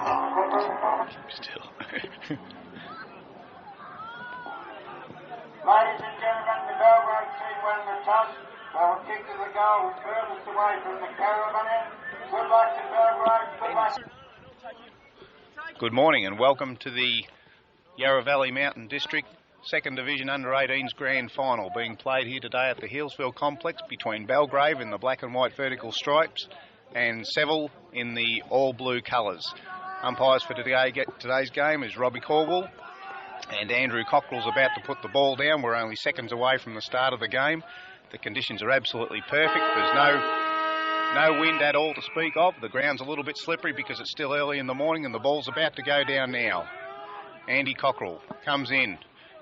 Still. Ladies and gentlemen, the Belgrave team won the toss. They will kick to the goal furthest away from the caravan end. Good luck to Belgrave. Good luck. Good morning and welcome to the Yarra Valley Mountain District 2nd Division Under-18s Grand Final, being played here today at the Healsville complex between Belgrave in the black and white vertical stripes and Seville in the all-blue colours. Umpires for today's game is Robbie Corwell and Andrew Cockrell's about to put the ball down. We're only seconds away from the start of the game. The conditions are absolutely perfect. There's no wind at all to speak of. The ground's a little bit slippery because it's still early in the morning and the ball's about to go down now. Andy Cockrell comes in.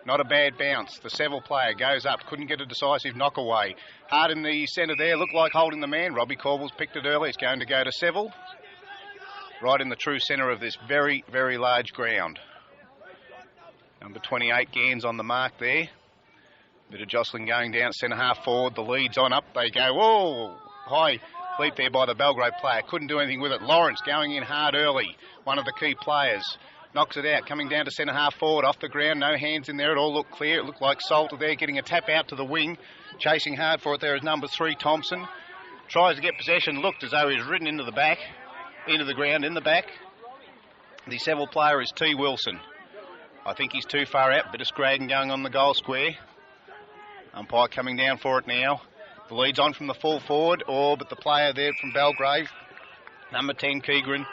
Not a bad bounce. The Seville player goes up. Couldn't get a decisive knock away. Hard in the centre there. Looked like holding the man. Robbie Corwell's picked it early. It's going to go to Seville. Right in the true centre of this very, very large ground. Number 28, Gans on the mark there. Bit of jostling going down centre half forward. The lead's on up. They go. Whoa! High leap there by the Belgrave player. Couldn't do anything with it. Lawrence going in hard early. One of the key players. Knocks it out, coming down to centre half forward, off the ground, no hands in there, it all looked clear. It looked like Salter there, getting a tap out to the wing. Chasing hard for it there is number 3, Thompson. Tries to get possession, looked as though he was ridden into the back, into the ground, in the back. The Seville player is T. Wilson. I think he's too far out, bit of scragging going on the goal square. Umpire coming down for it now. The lead's on from the full forward, but the player there from Belgrave, number 10, Keegren,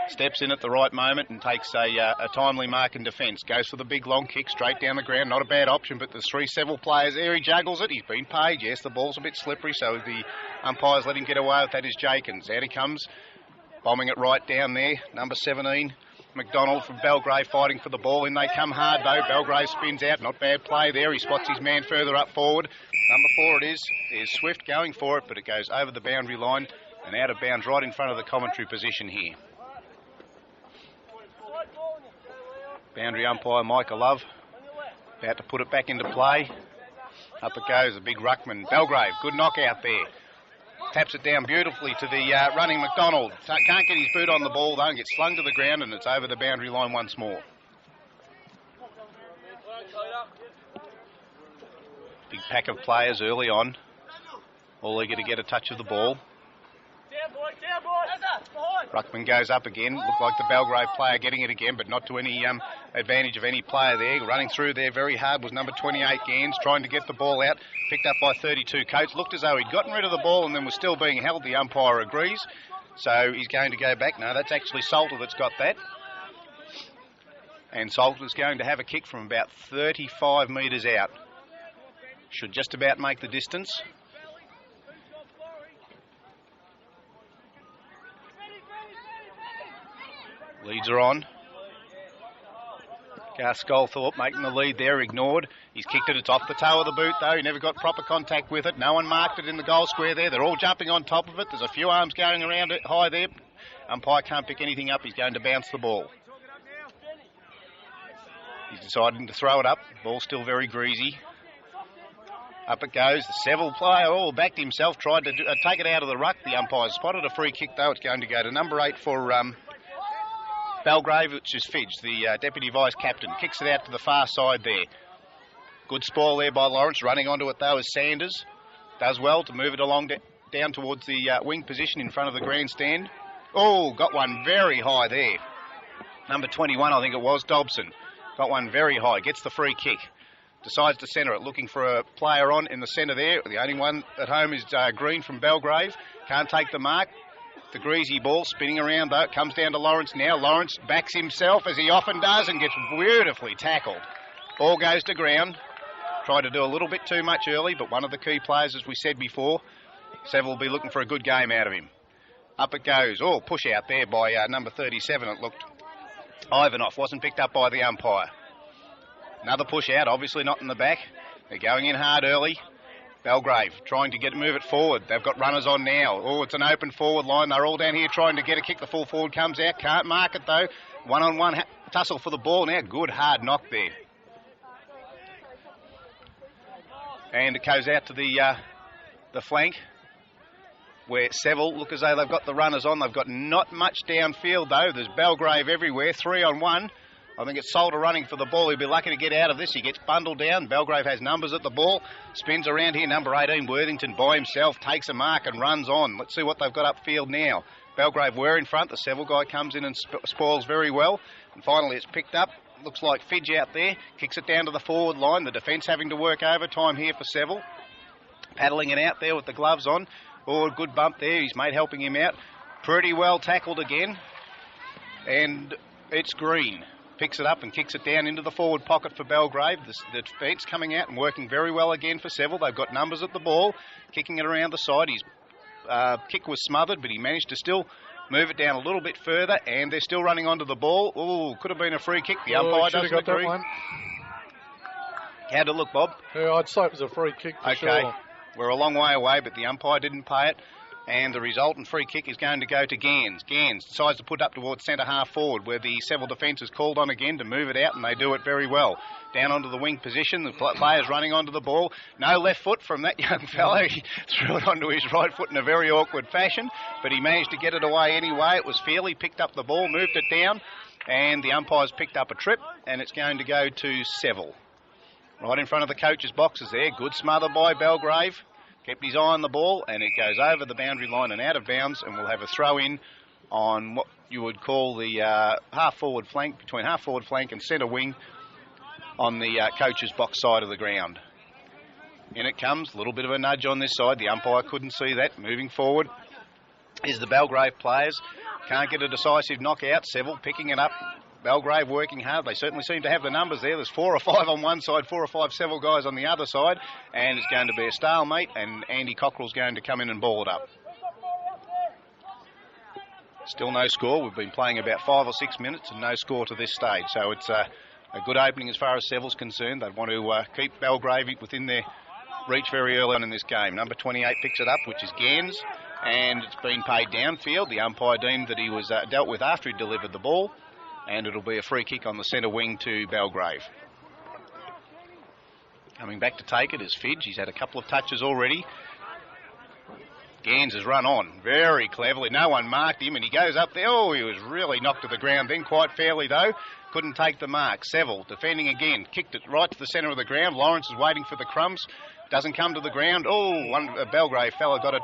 steps in at the right moment and takes a timely mark in defence. Goes for the big long kick straight down the ground. Not a bad option, but there's 3 Seville players there. He juggles it. He's been paid. Yes, the ball's a bit slippery, so the umpires let him get away with that is Jakins. Out he comes, bombing it right down there. Number 17, McDonald from Belgrave fighting for the ball. In they come hard, though. Belgrave spins out. Not bad play there. He spots his man further up forward. Number 4 it is. There's Swift going for it, but it goes over the boundary line and out of bounds right in front of the commentary position here. Boundary umpire Micah Love about to put it back into play. Up it goes, a big ruckman. Belgrave, good knockout there. Taps it down beautifully to the running McDonald. Can't get his boot on the ball though, and gets slung to the ground, and it's over the boundary line once more. Big pack of players early on, all eager to get a touch of the ball. Ruckman goes up again. Looked like the Belgrave player getting it again, but not to any advantage of any player there. Running through there very hard was number 28, Gans, trying to get the ball out. Picked up by 32, Coates. Looked as though he'd gotten rid of the ball and then was still being held. The umpire agrees. So he's going to go back. No, that's actually Salter that's got that. And Salter's going to have a kick from about 35 metres out. Should just about make the distance. Leads are on. Garth Sculthorpe making the lead there, ignored. He's kicked it, it's off the toe of the boot though. He never got proper contact with it. No one marked it in the goal square there. They're all jumping on top of it. There's a few arms going around it high there. Umpire can't pick anything up. He's going to bounce the ball. He's deciding to throw it up. Ball's still very greasy. Up it goes. The Seville player backed himself, tried to take it out of the ruck. The umpire spotted a free kick though. It's going to go to number 8 for Belgrave, which is Fidge, the deputy vice captain. Kicks it out to the far side there. Good spoil there by Lawrence. Running onto it though is Sanders. Does well to move it along down towards the wing position in front of the grandstand. Oh, got one very high there. Number 21, I think it was, Dobson. Got one very high. Gets the free kick. Decides to centre it. Looking for a player on in the centre there. The only one at home is Green from Belgrave. Can't take the mark. The greasy ball spinning around though. It comes down to Lawrence now. Lawrence backs himself as he often does and gets beautifully tackled. Ball goes to ground. Tried to do a little bit too much early, but one of the key players, as we said before, Seville will be looking for a good game out of him. Up it goes. Oh, push out there by number 37 it looked. Ivanoff wasn't picked up by the umpire. Another push out, obviously not in the back. They're going in hard early. Belgrave trying to move it forward. They've got runners on now. Oh, it's an open forward line. They're all down here trying to get a kick. The full forward comes out. Can't mark it though. One-on-one tussle for the ball now. Good hard knock there. And it goes out to the flank. where Seville look as though they've got the runners on. They've got not much downfield, though. There's Belgrave everywhere, 3-on-1. I think it's Solder running for the ball. He'll be lucky to get out of this. He gets bundled down. Belgrave has numbers at the ball. Spins around here. Number 18, Worthington, by himself, takes a mark and runs on. Let's see what they've got upfield now. Belgrave were in front. The Seville guy comes in and spoils very well. And finally, it's picked up. Looks like Fidge out there. Kicks it down to the forward line. The defence having to work overtime here for Seville. Paddling it out there with the gloves on. Oh, good bump there. His mate helping him out. Pretty well tackled again. And it's Green. Picks it up and kicks it down into the forward pocket for Belgrave. The defence coming out and working very well again for Seville. They've got numbers at the ball. Kicking it around the side. His kick was smothered, but he managed to still move it down a little bit further. And they're still running onto the ball. Oh, could have been a free kick. The umpire doesn't agree. How'd it look, Bob? Yeah, I'd say it was a free kick for sure. We're a long way away, but the umpire didn't pay it. And the resultant free kick is going to go to Gans. Gans decides to put up towards centre half forward, where the Seville defence is called on again to move it out, and they do it very well. Down onto the wing position, the player's running onto the ball. No left foot from that young fellow. He threw it onto his right foot in a very awkward fashion, but he managed to get it away anyway. It was fair. He picked up the ball, moved it down, and the umpire's picked up a trip, and it's going to go to Seville. Right in front of the coach's boxes there. Good smother by Belgrave. Kept his eye on the ball, and it goes over the boundary line and out of bounds, and we'll have a throw-in on what you would call the half-forward flank, between half-forward flank and centre wing on the coach's box side of the ground. In it comes, a little bit of a nudge on this side. The umpire couldn't see that. Moving forward is the Belgrave players. Can't get a decisive knockout. Seville picking it up. Belgrave working hard. They certainly seem to have the numbers there. There's 4 or 5 on one side, 4 or 5 Seville guys on the other side, and it's going to be a stalemate, and Andy Cockrell's going to come in and ball it up. Still no score. We've been playing about 5 or 6 minutes and no score to this stage, so it's a good opening as far as Seville's concerned. They want to keep Belgrave within their reach very early on in this game. Number 28 picks it up, which is Gans, and it's been paid downfield. The umpire deemed that he was dealt with after he delivered the ball, and it'll be a free kick on the centre wing to Belgrave. Coming back to take it is Fidge. He's had a couple of touches already. Gans has run on very cleverly. No one marked him, and he goes up there. Oh, he was really knocked to the ground then, quite fairly though. Couldn't take the mark. Seville defending again. Kicked it right to the centre of the ground. Lawrence is waiting for the crumbs. Doesn't come to the ground. Oh, a Belgrave fella got it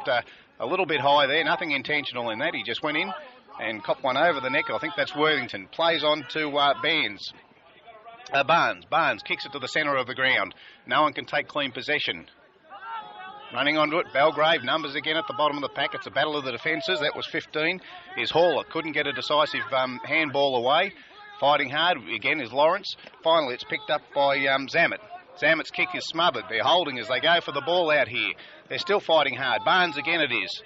a little bit high there. Nothing intentional in that. He just went in and copped one over the neck. I think that's Worthington. Plays on to Barnes. Barnes kicks it to the centre of the ground. No one can take clean possession. Running onto it, Belgrave, numbers again at the bottom of the pack. It's a battle of the defences. That was 15. Is Haller. Couldn't get a decisive handball away. Fighting hard again is Lawrence. Finally, it's picked up by Zammit. Zammit's kick is smothered. They're holding as they go for the ball out here. They're still fighting hard. Barnes again it is.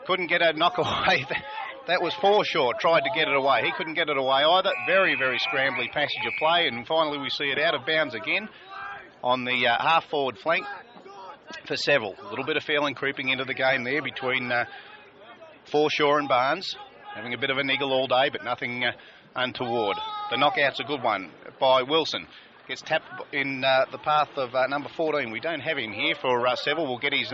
Couldn't get a knock away. That was Forshaw, tried to get it away. He couldn't get it away either. Very, very scrambly passage of play, and finally we see it out of bounds again on the half-forward flank for Seville. A little bit of feeling creeping into the game there between Forshaw and Barnes. Having a bit of a niggle all day, but nothing untoward. The knockout's a good one by Wilson. Gets tapped in the path of number 14. We don't have him here for Seville. We'll get his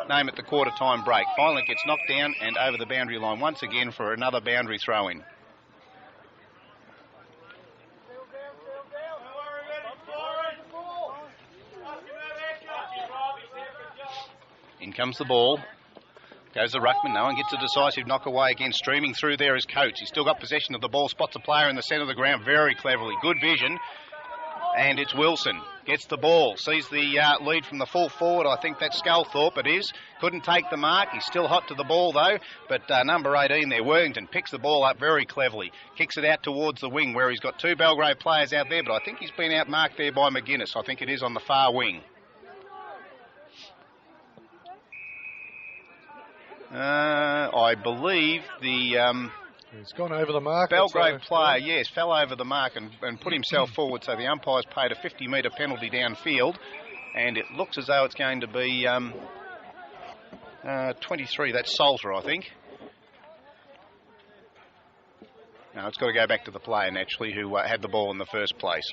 name at the quarter-time break. Finally gets knocked down and over the boundary line once again for another boundary throw-in. In comes the ball. Goes the ruckman. No one gets a decisive knock away again. Streaming through there is Coates. He's still got possession of the ball. Spots a player in the centre of the ground very cleverly. Good vision. And it's Wilson. Gets the ball. Sees the lead from the full forward. I think that's Sculthorpe. It is. Couldn't take the mark. He's still hot to the ball though. But number 18 there, Worthington, picks the ball up very cleverly. Kicks it out towards the wing where he's got 2 Belgrave players out there. But I think he's been outmarked there by McGuinness. I think it is on the far wing. I believe the he's gone over the mark. Belgrave player, yes, fell over the mark and put himself forward, so the umpire's paid a 50-metre penalty downfield, and it looks as though it's going to be 23. That's Salter, I think. No, it's got to go back to the player, naturally, who had the ball in the first place.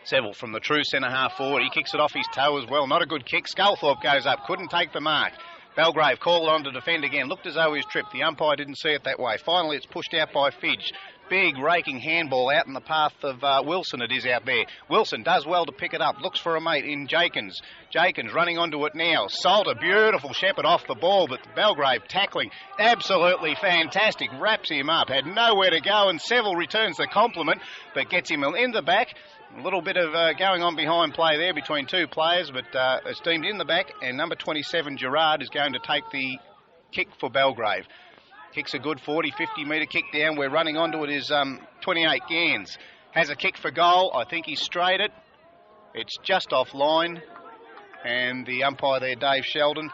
Seville from the true centre half forward. He kicks it off his toe as well. Not a good kick. Sculthorpe goes up. Couldn't take the mark. Belgrave called on to defend again. Looked as though he was tripped. The umpire didn't see it that way. Finally, it's pushed out by Fidge. Big raking handball out in the path of Wilson. It is out there. Wilson does well to pick it up. Looks for a mate in Jakins. Jakins running onto it now. Salter, beautiful shepherd off the ball, but Belgrave tackling absolutely fantastic. Wraps him up. Had nowhere to go, and Seville returns the compliment, but gets him in the back. A little bit of going on behind play there between two players, but it's deemed in the back, and number 27, Gerard, is going to take the kick for Belgrave. Kicks a good 40, 50 metre kick down. We're running onto it is 28, Gans. Has a kick for goal. I think he's straight it. It's just offline. And the umpire there, Dave Sheldon,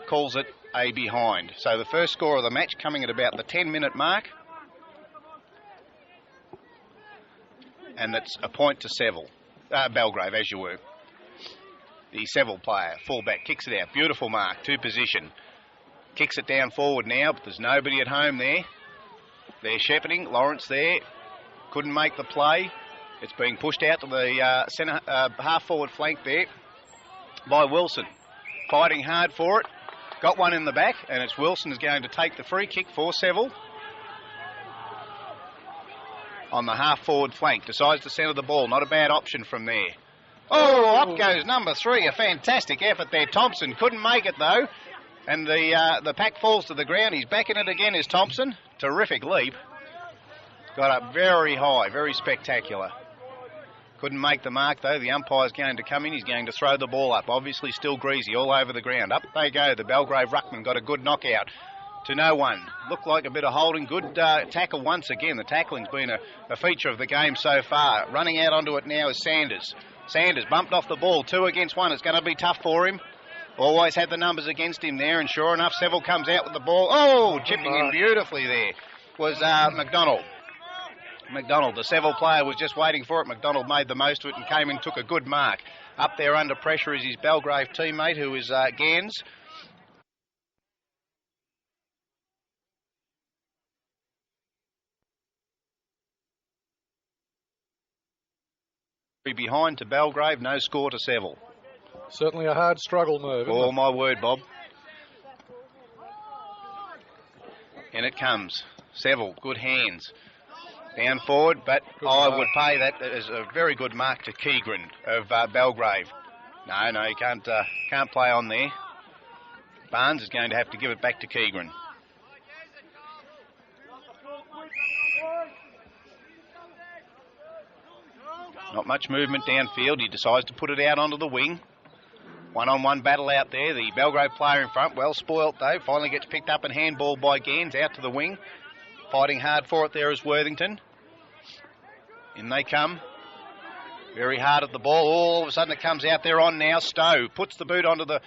calls it a behind. So the first score of the match coming at about the 10-minute mark. And that's a point to Seville. Belgrave, as you were. The Seville player, fullback, kicks it out. Beautiful mark, two position. Kicks it down forward now, but there's nobody at home there. They're shepherding. Lawrence there. Couldn't make the play. It's being pushed out to the centre half-forward flank there by Wilson. Fighting hard for it. Got one in the back, and it's Wilson who's going to take the free kick for Seville. On the half-forward flank. Decides to centre the ball. Not a bad option from there. Oh, up goes number 3. A fantastic effort there. Thompson couldn't make it, though. And the pack falls to the ground. He's back in it again, is Thompson. Terrific leap. Got up very high, very spectacular. Couldn't make the mark, though. The umpire's going to come in. He's going to throw the ball up. Obviously still greasy all over the ground. Up they go. The Belgrave ruckman got a good knockout to no one. Looked like a bit of holding. Good tackle once again. The tackling's been a feature of the game so far. Running out onto it now is Sanders. Sanders bumped off the ball. 2 against 1. It's going to be tough for him. Always had the numbers against him there, and sure enough, Seville comes out with the ball. Oh, chipping him beautifully there was McDonald. McDonald, the Seville player, was just waiting for it. McDonald made the most of it and came in, took a good mark. Up there under pressure is his Belgrave teammate, who is Gans. Behind to Belgrave, no score to Seville. Certainly a hard struggle move. Oh, my word, Bob. And it comes. Seville, good hands. Down forward, but I would pay that as a very good mark to Keegren of Belgrave. No, you can't play on there. Barnes is going to have to give it back to Keegren. Not much movement downfield. He decides to put it out onto the wing. One-on-one battle out there. The Belgrave player in front, well spoilt though, finally gets picked up and handballed by Gans out to the wing. Fighting hard for it there is Worthington. In they come. Very hard at the ball. All of a sudden it comes out there on now. Stowe puts the boot onto the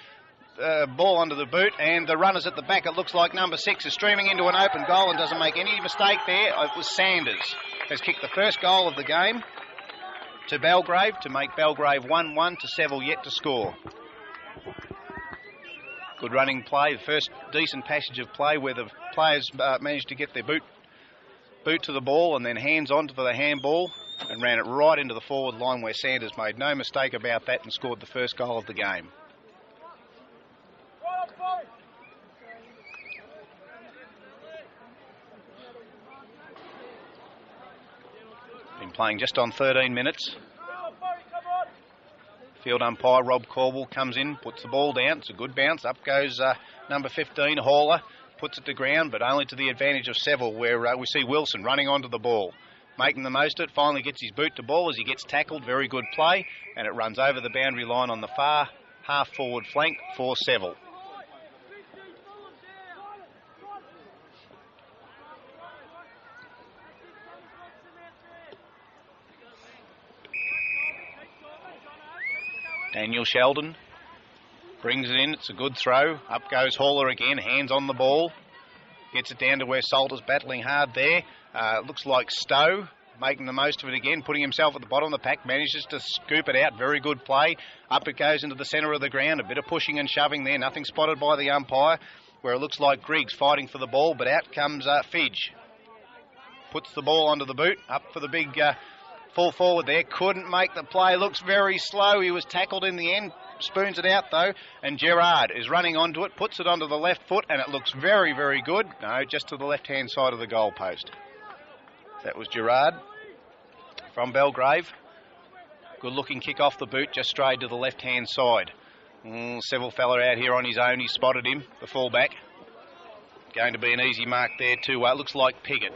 ball onto the boot, and the runners at the back, it looks like number 6 is streaming into an open goal and doesn't make any mistake there. It was Sanders. Has kicked the first goal of the game to Belgrave to make Belgrave 1-1 to Seville yet to score. Good running play, the first decent passage of play where the players managed to get their boot to the ball and then hands on for the handball and ran it right into the forward line where Sanders made no mistake about that and scored the first goal of the game. Been playing just on 13 minutes. Field umpire Rob Caldwell comes in, puts the ball down. It's a good bounce. Up goes number 15, Hauler. Puts it to ground, but only to the advantage of Seville, where we see Wilson running onto the ball. Making the most of it. Finally gets his boot to ball as he gets tackled. Very good play. And it runs over the boundary line on the far half-forward flank for Seville. Daniel Sheldon brings it in. It's a good throw. Up goes Hauler again. Hands on the ball. Gets it down to where Salter's battling hard there. Looks like Stowe making the most of it again. Putting himself at the bottom of the pack. Manages to scoop it out. Very good play. Up it goes into the centre of the ground. A bit of pushing and shoving there. Nothing spotted by the umpire. Where it looks like Griggs fighting for the ball. But out comes Fidge. Puts the ball onto the boot. Up for the big full forward there, couldn't make the play, looks very slow. He was tackled in the end, spoons it out though, and Gerard is running onto it, puts it onto the left foot, and it looks very, very good. No, just to the left-hand side of the goal post. That was Gerard from Belgrave. Good looking kick off the boot, just straight to the left-hand side. Seville fella out here on his own, he spotted him, the fullback. Going to be an easy mark there too. Looks like Piggott.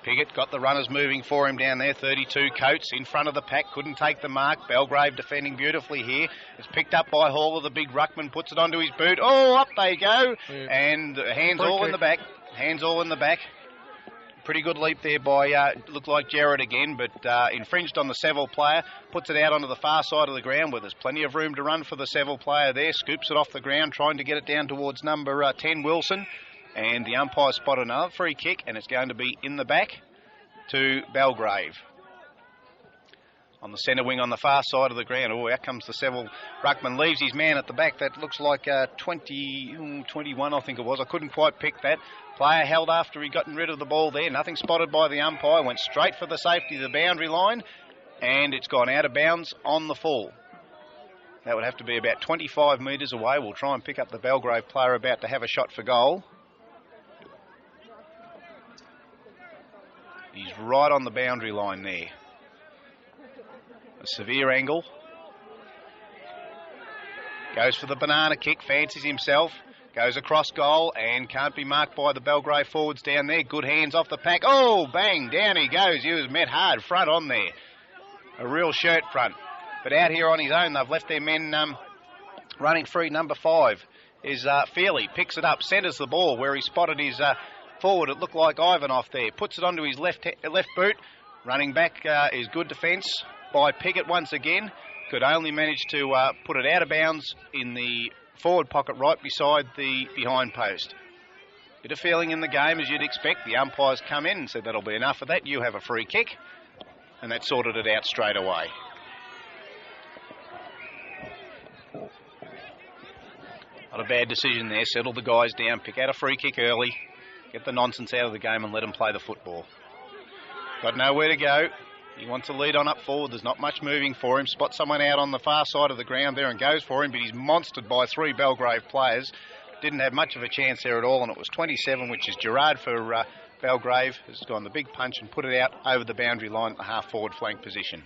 Piggott got the runners moving for him down there. 32 Coates in front of the pack, couldn't take the mark. Belgrave defending beautifully here. It's picked up by Hall of the big ruckman, puts it onto his boot. Oh, up they go. Yeah. And hands all in the back. Hands all in the back. Pretty good leap there by, looked like Gerard again, but infringed on the Seville player. Puts it out onto the far side of the ground where there's plenty of room to run for the Seville player there. Scoops it off the ground, trying to get it down towards number 10, Wilson. And the umpire spotted another free kick, and it's going to be in the back to Belgrave. On the centre wing on the far side of the ground. Oh, out comes the Seville ruckman. Leaves his man at the back. That looks like 21, I think it was. I couldn't quite pick that. Player held after he gotten rid of the ball there. Nothing spotted by the umpire. Went straight for the safety of the boundary line, and it's gone out of bounds on the full. That would have to be about 25 metres away. We'll try and pick up the Belgrave player about to have a shot for goal. He's right on the boundary line there. A severe angle. Goes for the banana kick, fancies himself. Goes across goal and can't be marked by the Belgrave forwards down there. Good hands off the pack. Oh, bang, down he goes. He was met hard front on there. A real shirt front. But out here on his own, they've left their men running free. Number 5 is Feely. Picks it up, centres the ball where he spotted his forward. It looked like Ivanov there. Puts it onto his left boot. Running back is good defence by Piggott once again. Could only manage to put it out of bounds in the forward pocket right beside the behind post. Bit of feeling in the game as you'd expect. The umpires come in and said that'll be enough of that. You have a free kick. And that sorted it out straight away. Not a bad decision there. Settle the guys down. Pick out a free kick early. Get the nonsense out of the game and let them play the football. Got nowhere to go. He wants to lead on up forward. There's not much moving for him. Spots someone out on the far side of the ground there and goes for him, but he's monstered by 3 Belgrave players. Didn't have much of a chance there at all, and it was 27, which is Gerard for Belgrave, has gone the big punch and put it out over the boundary line at the half-forward flank position.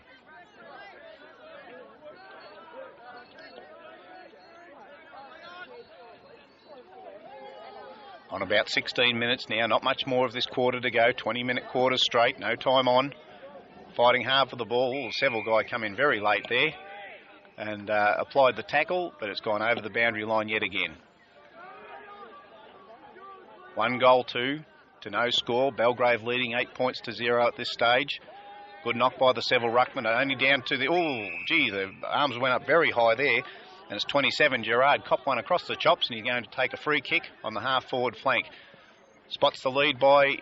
On about 16 minutes now, not much more of this quarter to go. 20-minute quarters straight, no time on. Fighting hard for the ball. The Seville guy come in very late there and applied the tackle, but it's gone over the boundary line yet again. 1 goal, 2 to no score. Belgrave leading 8 points to 0 at this stage. Good knock by the Seville ruckman, only down to the... Oh, gee, the arms went up very high there. And it's 27. Gerard copped one across the chops, and he's going to take a free kick on the half-forward flank. Spots the lead by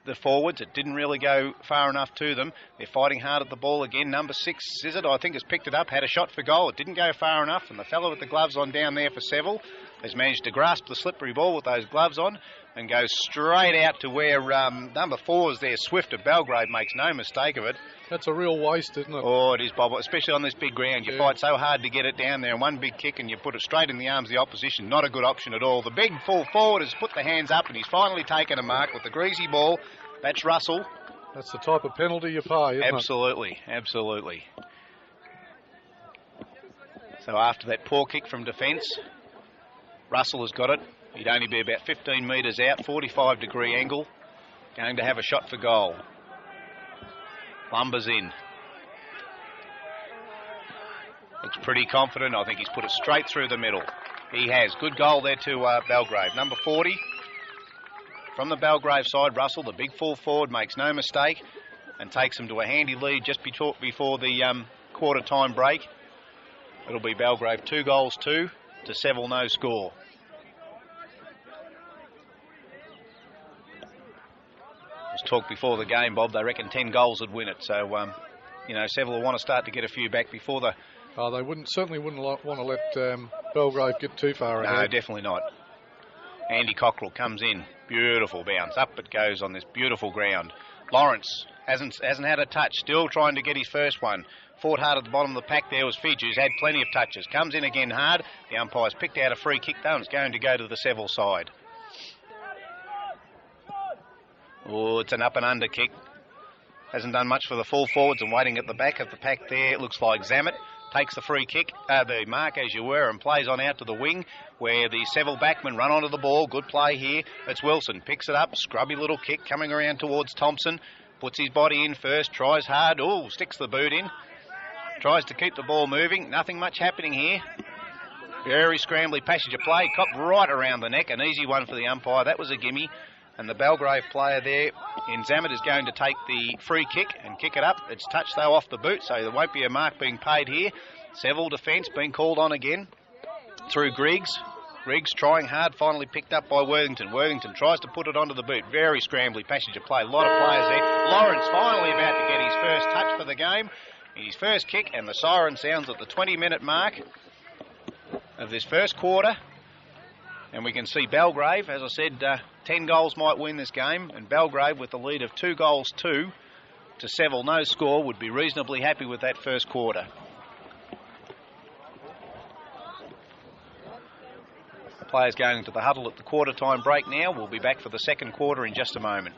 the forwards. It didn't really go far enough to them. They're fighting hard at the ball again. Number 6, is it? I think has picked it up, had a shot for goal. It didn't go far enough, and the fellow with the gloves on down there for Seville has managed to grasp the slippery ball with those gloves on and goes straight out to where number 4 is there. Swift of Belgrave makes no mistake of it. That's a real waste, isn't it? Oh, it is, Bob, especially on this big ground. You fight so hard to get it down there, and one big kick and you put it straight in the arms of the opposition. Not a good option at all. The big full forward has put the hands up, and he's finally taken a mark with the greasy ball. That's Russell. That's the type of penalty you pay, isn't Absolutely, absolutely. So after that poor kick from defence, Russell has got it. He'd only be about 15 metres out, 45-degree angle. Going to have a shot for goal. Lumbers in. Looks pretty confident. I think he's put it straight through the middle. He has. Good goal there to Belgrave. Number 40. From the Belgrave side, Russell, the big full forward, makes no mistake and takes them to a handy lead just before the quarter-time break. It'll be Belgrave 2 goals, 2 to Seville, no score. Was talked before the game, Bob. They reckon 10 goals would win it. So, Seville will want to start to get a few back before the... Oh, they certainly wouldn't want to let Belgrave get too far ahead. No, definitely not. Andy Cockrell comes in. Beautiful bounce. Up it goes on this beautiful ground. Lawrence hasn't had a touch, still trying to get his first one. Fought hard at the bottom of the pack there was Fidge, who's had plenty of touches. Comes in again hard. The umpire's picked out a free kick though, and it's going to go to the Seville side. Oh, it's an up and under kick. Hasn't done much for the full forwards, and waiting at the back of the pack there, it looks like Zammit takes the free kick, the mark as you were, and plays on out to the wing where the Seville backmen run onto the ball. Good play here. It's Wilson. Picks it up. Scrubby little kick coming around towards Thompson. Puts his body in first. Tries hard. Oh, sticks the boot in. Tries to keep the ball moving. Nothing much happening here. Very scrambly passage of play. Copped right around the neck. An easy one for the umpire. That was a gimme. And the Belgrave player there in Zammit is going to take the free kick and kick it up. It's touched though off the boot, so there won't be a mark being paid here. Seville defence being called on again through Griggs. Griggs trying hard, finally picked up by Worthington. Worthington tries to put it onto the boot. Very scrambly passage of play. A lot of players there. Lawrence finally about to get his first touch for the game. His first kick, and the siren sounds at the 20-minute mark of this first quarter. And we can see Belgrave, as I said, 10 goals might win this game, and Belgrave with the lead of 2-2 to Seville, no score, would be reasonably happy with that first quarter. Players going into the huddle at the quarter time break now. We'll be back for the second quarter in just a moment.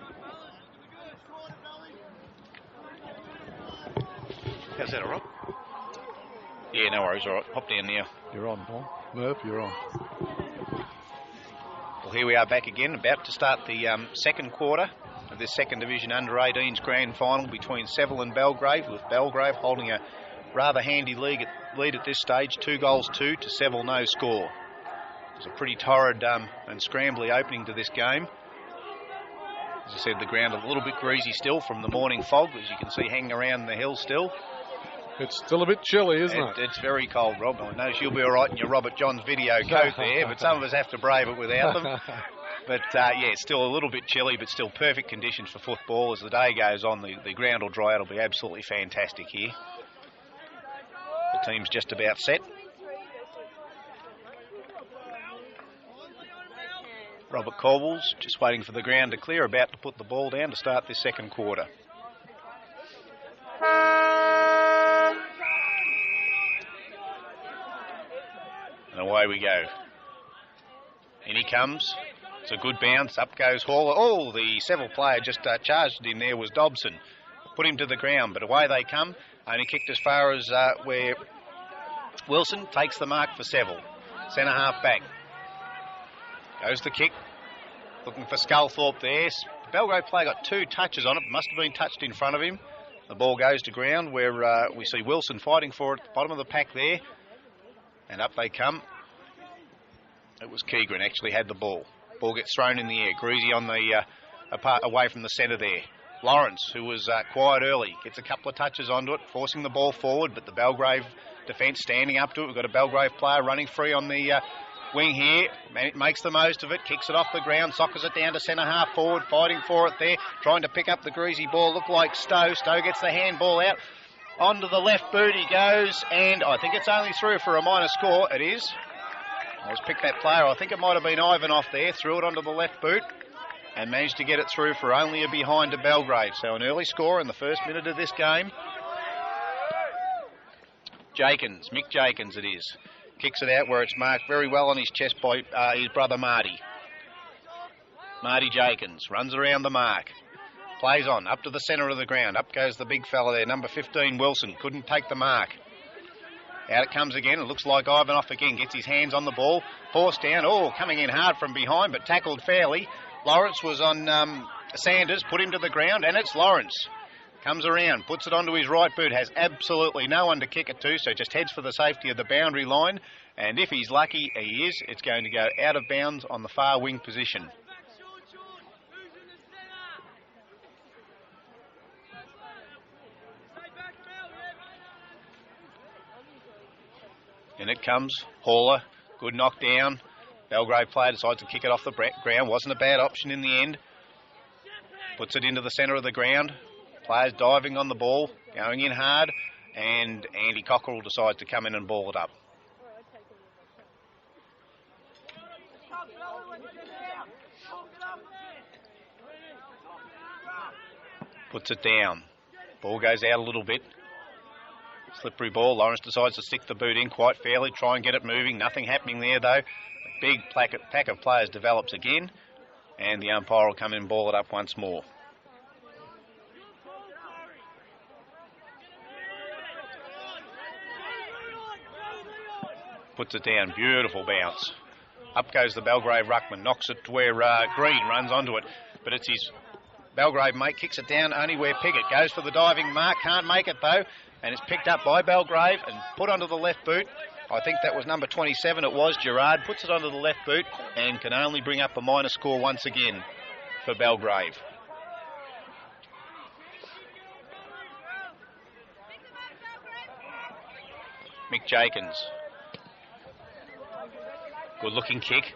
How's that, all right? Yeah, no worries, all right. Hop down now. You're on, Paul. Murph, you're on. Well, here we are back again, about to start the second quarter of this second division under-18s grand final between Seville and Belgrave, with Belgrave holding a rather handy lead at this stage, 2-2 to Seville, no score. It was a pretty torrid and scrambly opening to this game. As I said, the ground a little bit greasy still from the morning fog, as you can see hanging around the hill still. It's still a bit chilly, isn't it? It's very cold, Rob. I notice you'll be all right in your Robert Johns video coat there, but some of us have to brave it without them. But, yeah, it's still a little bit chilly, but still perfect conditions for football. As the day goes on, the ground will dry out. It'll be absolutely fantastic here. The team's just about set. Robert Corwell's just waiting for the ground to clear, about to put the ball down to start this second quarter. And away we go. In he comes. It's a good bounce. Up goes Hall. Oh, the Seville player just charged in there was Dobson. Put him to the ground, but away they come. Only kicked as far as where Wilson takes the mark for Seville. Centre half back. Goes the kick. Looking for Sculthorpe there. The Belgrave player got 2 touches on it. Must have been touched in front of him. The ball goes to ground where we see Wilson fighting for it at the bottom of the pack there. And up they come. It was Keegren actually had the ball. Ball gets thrown in the air. Greasy on the away from the centre there. Lawrence, who was quiet early, gets a couple of touches onto it, forcing the ball forward, but the Belgrave defence standing up to it. We've got a Belgrave player running free on the wing here. Makes the most of it, kicks it off the ground, sockers it down to centre half forward, fighting for it there, trying to pick up the greasy ball. Look like Stowe. Stowe gets the handball out. Onto the left boot he goes, and I think it's only through for a minor score. It is. I was picked that player. I think it might have been Ivanov there. Threw it onto the left boot and managed to get it through for only a behind to Belgrave. So an early score in the first minute of this game. Mick Jakins it is. Kicks it out where it's marked very well on his chest by his brother Marty. Marty Jakins runs around the mark. Plays on, up to the centre of the ground. Up goes the big fella there, number 15, Wilson. Couldn't take the mark. Out it comes again. It looks like Ivanov again. Gets his hands on the ball. Forced down. Oh, coming in hard from behind, but tackled fairly. Lawrence was on Sanders. Put him to the ground, and it's Lawrence. Comes around, puts it onto his right boot. Has absolutely no one to kick it to, so just heads for the safety of the boundary line. And if he's lucky, he is. It's going to go out of bounds on the far wing position. In it comes Hauler, good knock down. Belgrave player decides to kick it off the ground. Wasn't a bad option in the end. Puts it into the centre of the ground. Players diving on the ball, going in hard, and Andy Cockerell decides to come in and ball it up. Puts it down. Ball goes out a little bit. Slippery ball. Lawrence decides to stick the boot in quite fairly, try and get it moving. Nothing happening there though. A big pack of players develops again, and the umpire will come in and ball it up once more. Puts it down. Beautiful bounce. Up goes the Belgrave ruckman. Knocks it to where Green runs onto it. But it's his Belgrave mate. Kicks it down only where Piggott goes for the diving mark. Can't make it though. And it's picked up by Belgrave and put onto the left boot. I think that was number 27. It was Gerard. Puts it onto the left boot and can only bring up a minor score once again for Belgrave. Mick Jakins. Good looking kick.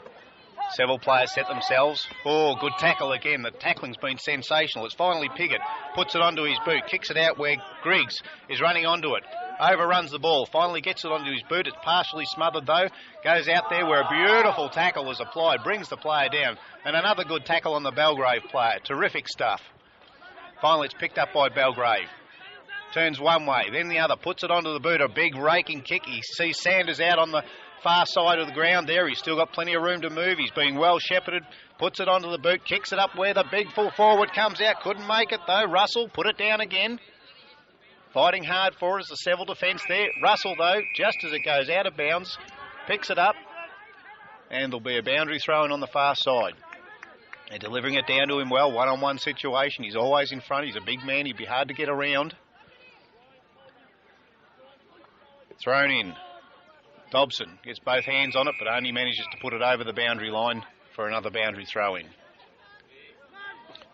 Several players set themselves. Oh, good tackle again. The tackling's been sensational. It's finally Piggott. Puts it onto his boot. Kicks it out where Griggs is running onto it. Overruns the ball. Finally gets it onto his boot. It's partially smothered though. Goes out there where a beautiful tackle was applied. Brings the player down. And another good tackle on the Belgrave player. Terrific stuff. Finally it's picked up by Belgrave. Turns one way, then the other. Puts it onto the boot. A big raking kick. He sees Sanders out on the far side of the ground there. He's still got plenty of room to move. He's being well shepherded. Puts it onto the boot. Kicks it up where the big full forward comes out. Couldn't make it though. Russell put it down again. Fighting hard for it as the Seville defence there. Russell though, just as it goes out of bounds, picks it up. And there'll be a boundary throw-in on the far side. They're delivering it down to him well. One-on-one situation. He's always in front. He's a big man. He'd be hard to get around. Thrown in. Thompson gets both hands on it, but only manages to put it over the boundary line for another boundary throw-in.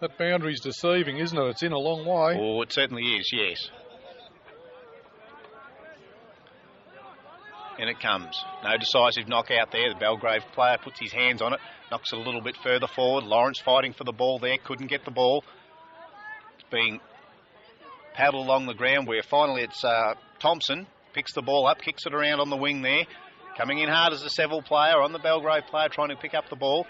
That boundary's deceiving, isn't it? It's in a long way. Oh, it certainly is, yes. And it comes. No decisive knockout there. The Belgrave player puts his hands on it, knocks it a little bit further forward. Lawrence fighting for the ball there, couldn't get the ball. It's being paddled along the ground where finally it's Thompson. Picks the ball up, kicks it around on the wing there. Coming in hard as a Seville player on the Belgrave player trying to pick up the ball.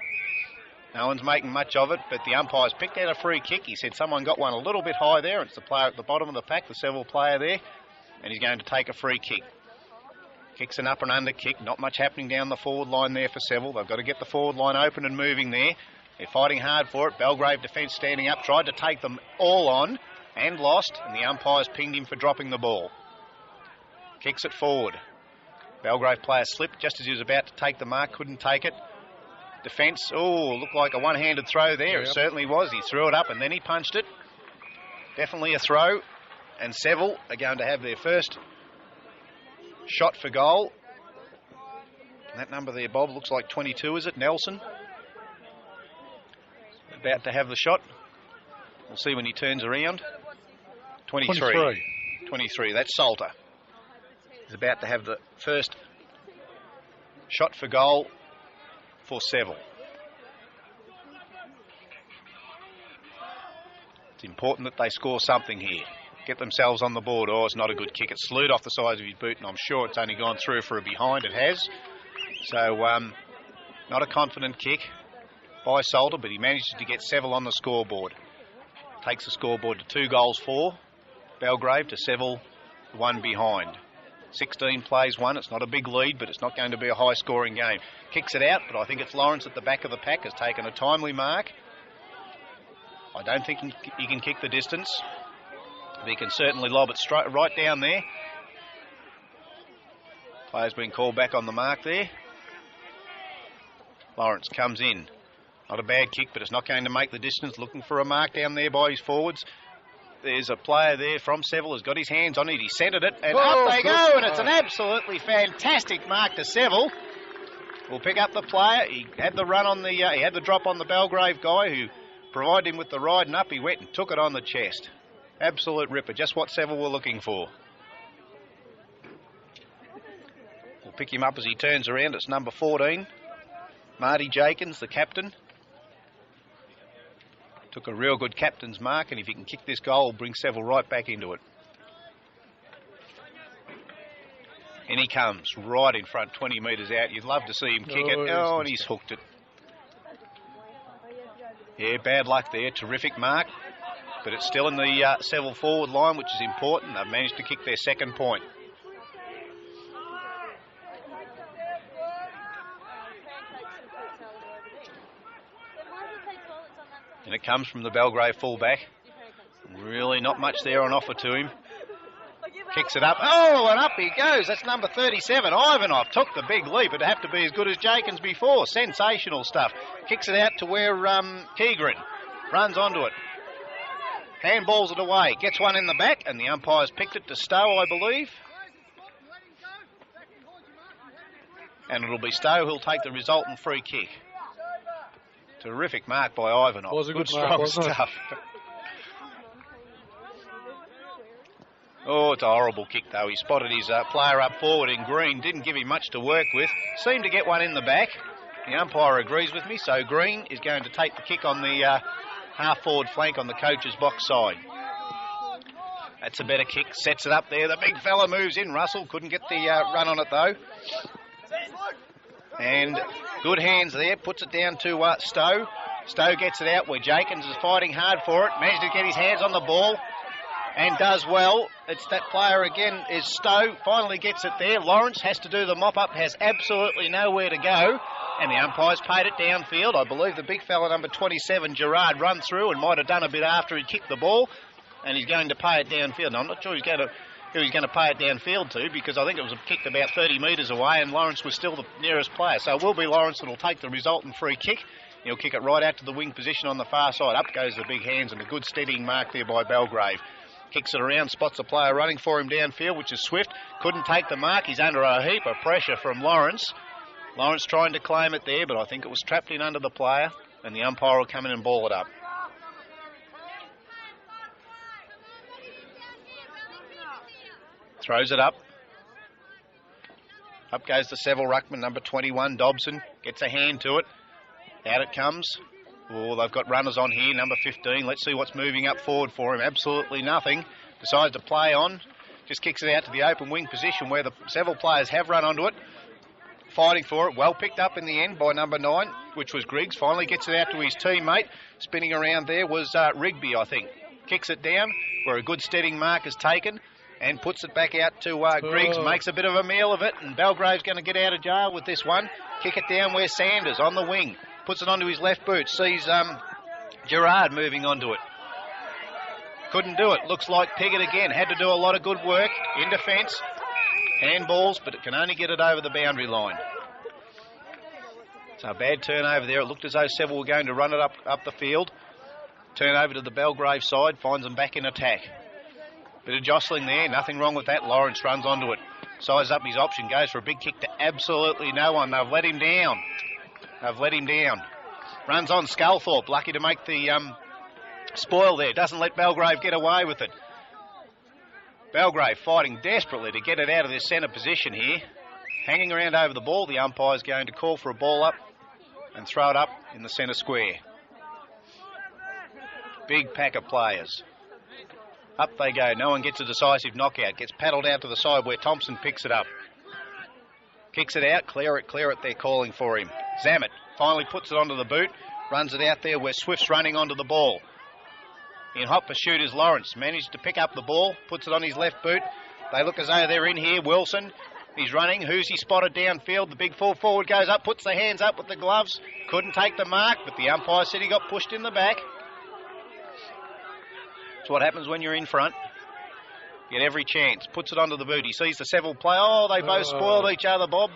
No one's making much of it, but the umpire's picked out a free kick. He said someone got one a little bit high there. It's the player at the bottom of the pack, the Seville player there. And he's going to take a free kick. Kicks an up and under kick. Not much happening down the forward line there for Seville. They've got to get the forward line open and moving there. They're fighting hard for it. Belgrave defence standing up. Tried to take them all on and lost. And the umpire's pinged him for dropping the ball. Kicks it forward. Belgrave player slipped just as he was about to take the mark. Couldn't take it. Defence, looked like a one-handed throw there. Yep. It certainly was. He threw it up and then he punched it. Definitely a throw. And Seville are going to have their first shot for goal. And that number there, Bob, looks like 22, is it? Nelson. About to have the shot. We'll see when he turns around. 23. 23. That's Salter. He's about to have the first shot for goal for Seville. It's important that they score something here. Get themselves on the board. Oh, it's not a good kick. It's slewed off the sides of his boot, and I'm sure it's only gone through for a behind. It has. So, not a confident kick by Salter, but he manages to get Seville on the scoreboard. Takes the scoreboard to 2 goals for Belgrave, to Seville 1 behind. 16 plays 1. It's not a big lead, but it's not going to be a high-scoring game. Kicks it out, but I think it's Lawrence at the back of the pack has taken a timely mark. I don't think he can kick the distance, but he can certainly lob it right down there. Player's been called back on the mark there. Lawrence comes in. Not a bad kick, but it's not going to make the distance. Looking for a mark down there by his forwards. There's a player there from Seville who's got his hands on it. He centred it, and up they go, and it's an absolutely fantastic mark to Seville. We'll pick up the player. He had the run on the, he had the drop on the Belgrave guy who provided him with the ride, and up he went and took it on the chest. Absolute ripper, just what Seville were looking for. We'll pick him up as he turns around. It's number 14, Marty Jakins, the captain. Took a real good captain's mark, and if he can kick this goal, bring Seville right back into it. And he comes right in front, 20 metres out. You'd love to see him kick it. Oh, and he's hooked it. Yeah, bad luck there. Terrific mark. But it's still in the Seville forward line, which is important. They've managed to kick their second point. And it comes from the Belgrave fullback. Really not much there on offer to him. Kicks it up. Oh, and up he goes. That's number 37. Ivanov took the big leap. It'd have to be as good as Jenkins before. Sensational stuff. Kicks it out to where Keegren runs onto it. Handballs it away. Gets one in the back, and the umpire's picked it to Stowe, I believe. And it'll be Stowe who'll take the resultant free kick. Terrific mark by Ivanov. Was a good strong mark, wasn't it? stuff. Oh, it's a horrible kick, though. He spotted his player up forward in green. Didn't give him much to work with. Seemed to get one in the back. The umpire agrees with me, so Green is going to take the kick on the half-forward flank on the coach's box side. That's a better kick. Sets it up there. The big fella moves in. Russell couldn't get the run on it, though. And good hands there. Puts it down to Stowe. Stowe gets it out where Jenkins is fighting hard for it. Managed to get his hands on the ball. And does well. It's that player again is Stowe. Finally gets it there. Lawrence has to do the mop-up. Has absolutely nowhere to go. And the umpire's paid it downfield. I believe the big fella, number 27, Gerard, run through and might have done a bit after he kicked the ball. And he's going to pay it downfield. Now, I'm not sure who he's going to pay it downfield to, because I think it was kicked about 30 metres away and Lawrence was still the nearest player. So it will be Lawrence that will take the resultant free kick. He'll kick it right out to the wing position on the far side. Up goes the big hands, and a good steadying mark there by Belgrave. Kicks it around, spots a player running for him downfield, which is Swift. Couldn't take the mark. He's under a heap of pressure from Lawrence. Lawrence trying to claim it there, but I think it was trapped in under the player, and the umpire will come in and ball it up. Throws it up. Up goes the Seville ruckman, number 21, Dobson. Gets a hand to it. Out it comes. Oh, they've got runners on here, number 15. Let's see what's moving up forward for him. Absolutely nothing. Decides to play on. Just kicks it out to the open wing position where the Seville players have run onto it. Fighting for it. Well picked up in the end by number 9, which was Griggs. Finally gets it out to his teammate. Spinning around there was Rigby, I think. Kicks it down where a good steadying mark is taken and puts it back out to Griggs. Makes a bit of a meal of it, and Belgrave's going to get out of jail with this one. Kick it down where Sanders on the wing. Puts it onto his left boot. Sees Gerard moving onto it. Couldn't do it. Looks like Piggott again. Had to do a lot of good work in defence. Handballs, but it can only get it over the boundary line. So a bad turnover there. It looked as though Seville were going to run it up the field. Turn over to the Belgrave side. Finds them back in attack. Bit of jostling there. Nothing wrong with that. Lawrence runs onto it. Sizes up his option. Goes for a big kick to absolutely no one. They've let him down. Runs on Sculthorpe. Lucky to make the spoil there. Doesn't let Belgrave get away with it. Belgrave fighting desperately to get it out of their centre position here. Hanging around over the ball. The umpire's going to call for a ball up and throw it up in the centre square. Big pack of players. Up they go. No one gets a decisive knockout. Gets paddled out to the side where Thompson picks it up. Kicks it out. Clear it. They're calling for him. Zammit finally puts it onto the boot. Runs it out there where Swift's running onto the ball. In hot pursuit is Lawrence. Managed to pick up the ball. Puts it on his left boot. They look as though they're in here. Wilson. He's running. Hoosey spotted downfield. The big full forward goes up. Puts the hands up with the gloves. Couldn't take the mark, but the umpire said he got pushed in the back. That's what happens when you're in front. Get every chance. Puts it onto the boot. He sees the Seville play. Oh, they both spoiled each other, Bob.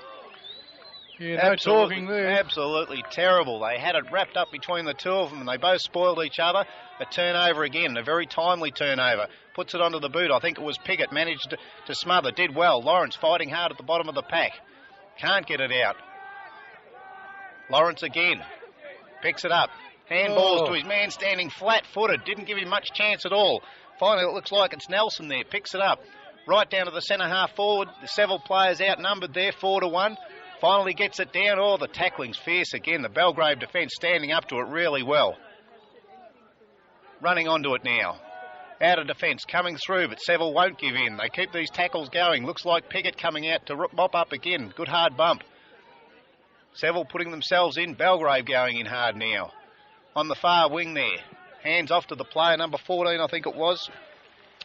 Yeah, no talking there. Absolutely terrible. They had it wrapped up between the two of them, and they both spoiled each other. A turnover again, a very timely turnover. Puts it onto the boot. I think it was Piggott. Managed to smother. Did well. Lawrence fighting hard at the bottom of the pack. Can't get it out. Lawrence again. Picks it up. Handballs to his man standing flat-footed. Didn't give him much chance at all. Finally, it looks like it's Nelson there. Picks it up. Right down to the centre half forward. The Seville players outnumbered there, 4-1. Finally gets it down. Oh, the tackling's fierce again. The Belgrave defence standing up to it really well. Running onto it now. Out of defence, coming through, but Seville won't give in. They keep these tackles going. Looks like Piggott coming out to mop up again. Good hard bump. Seville putting themselves in. Belgrave going in hard now. On the far wing there. Hands off to the player, number 14, I think it was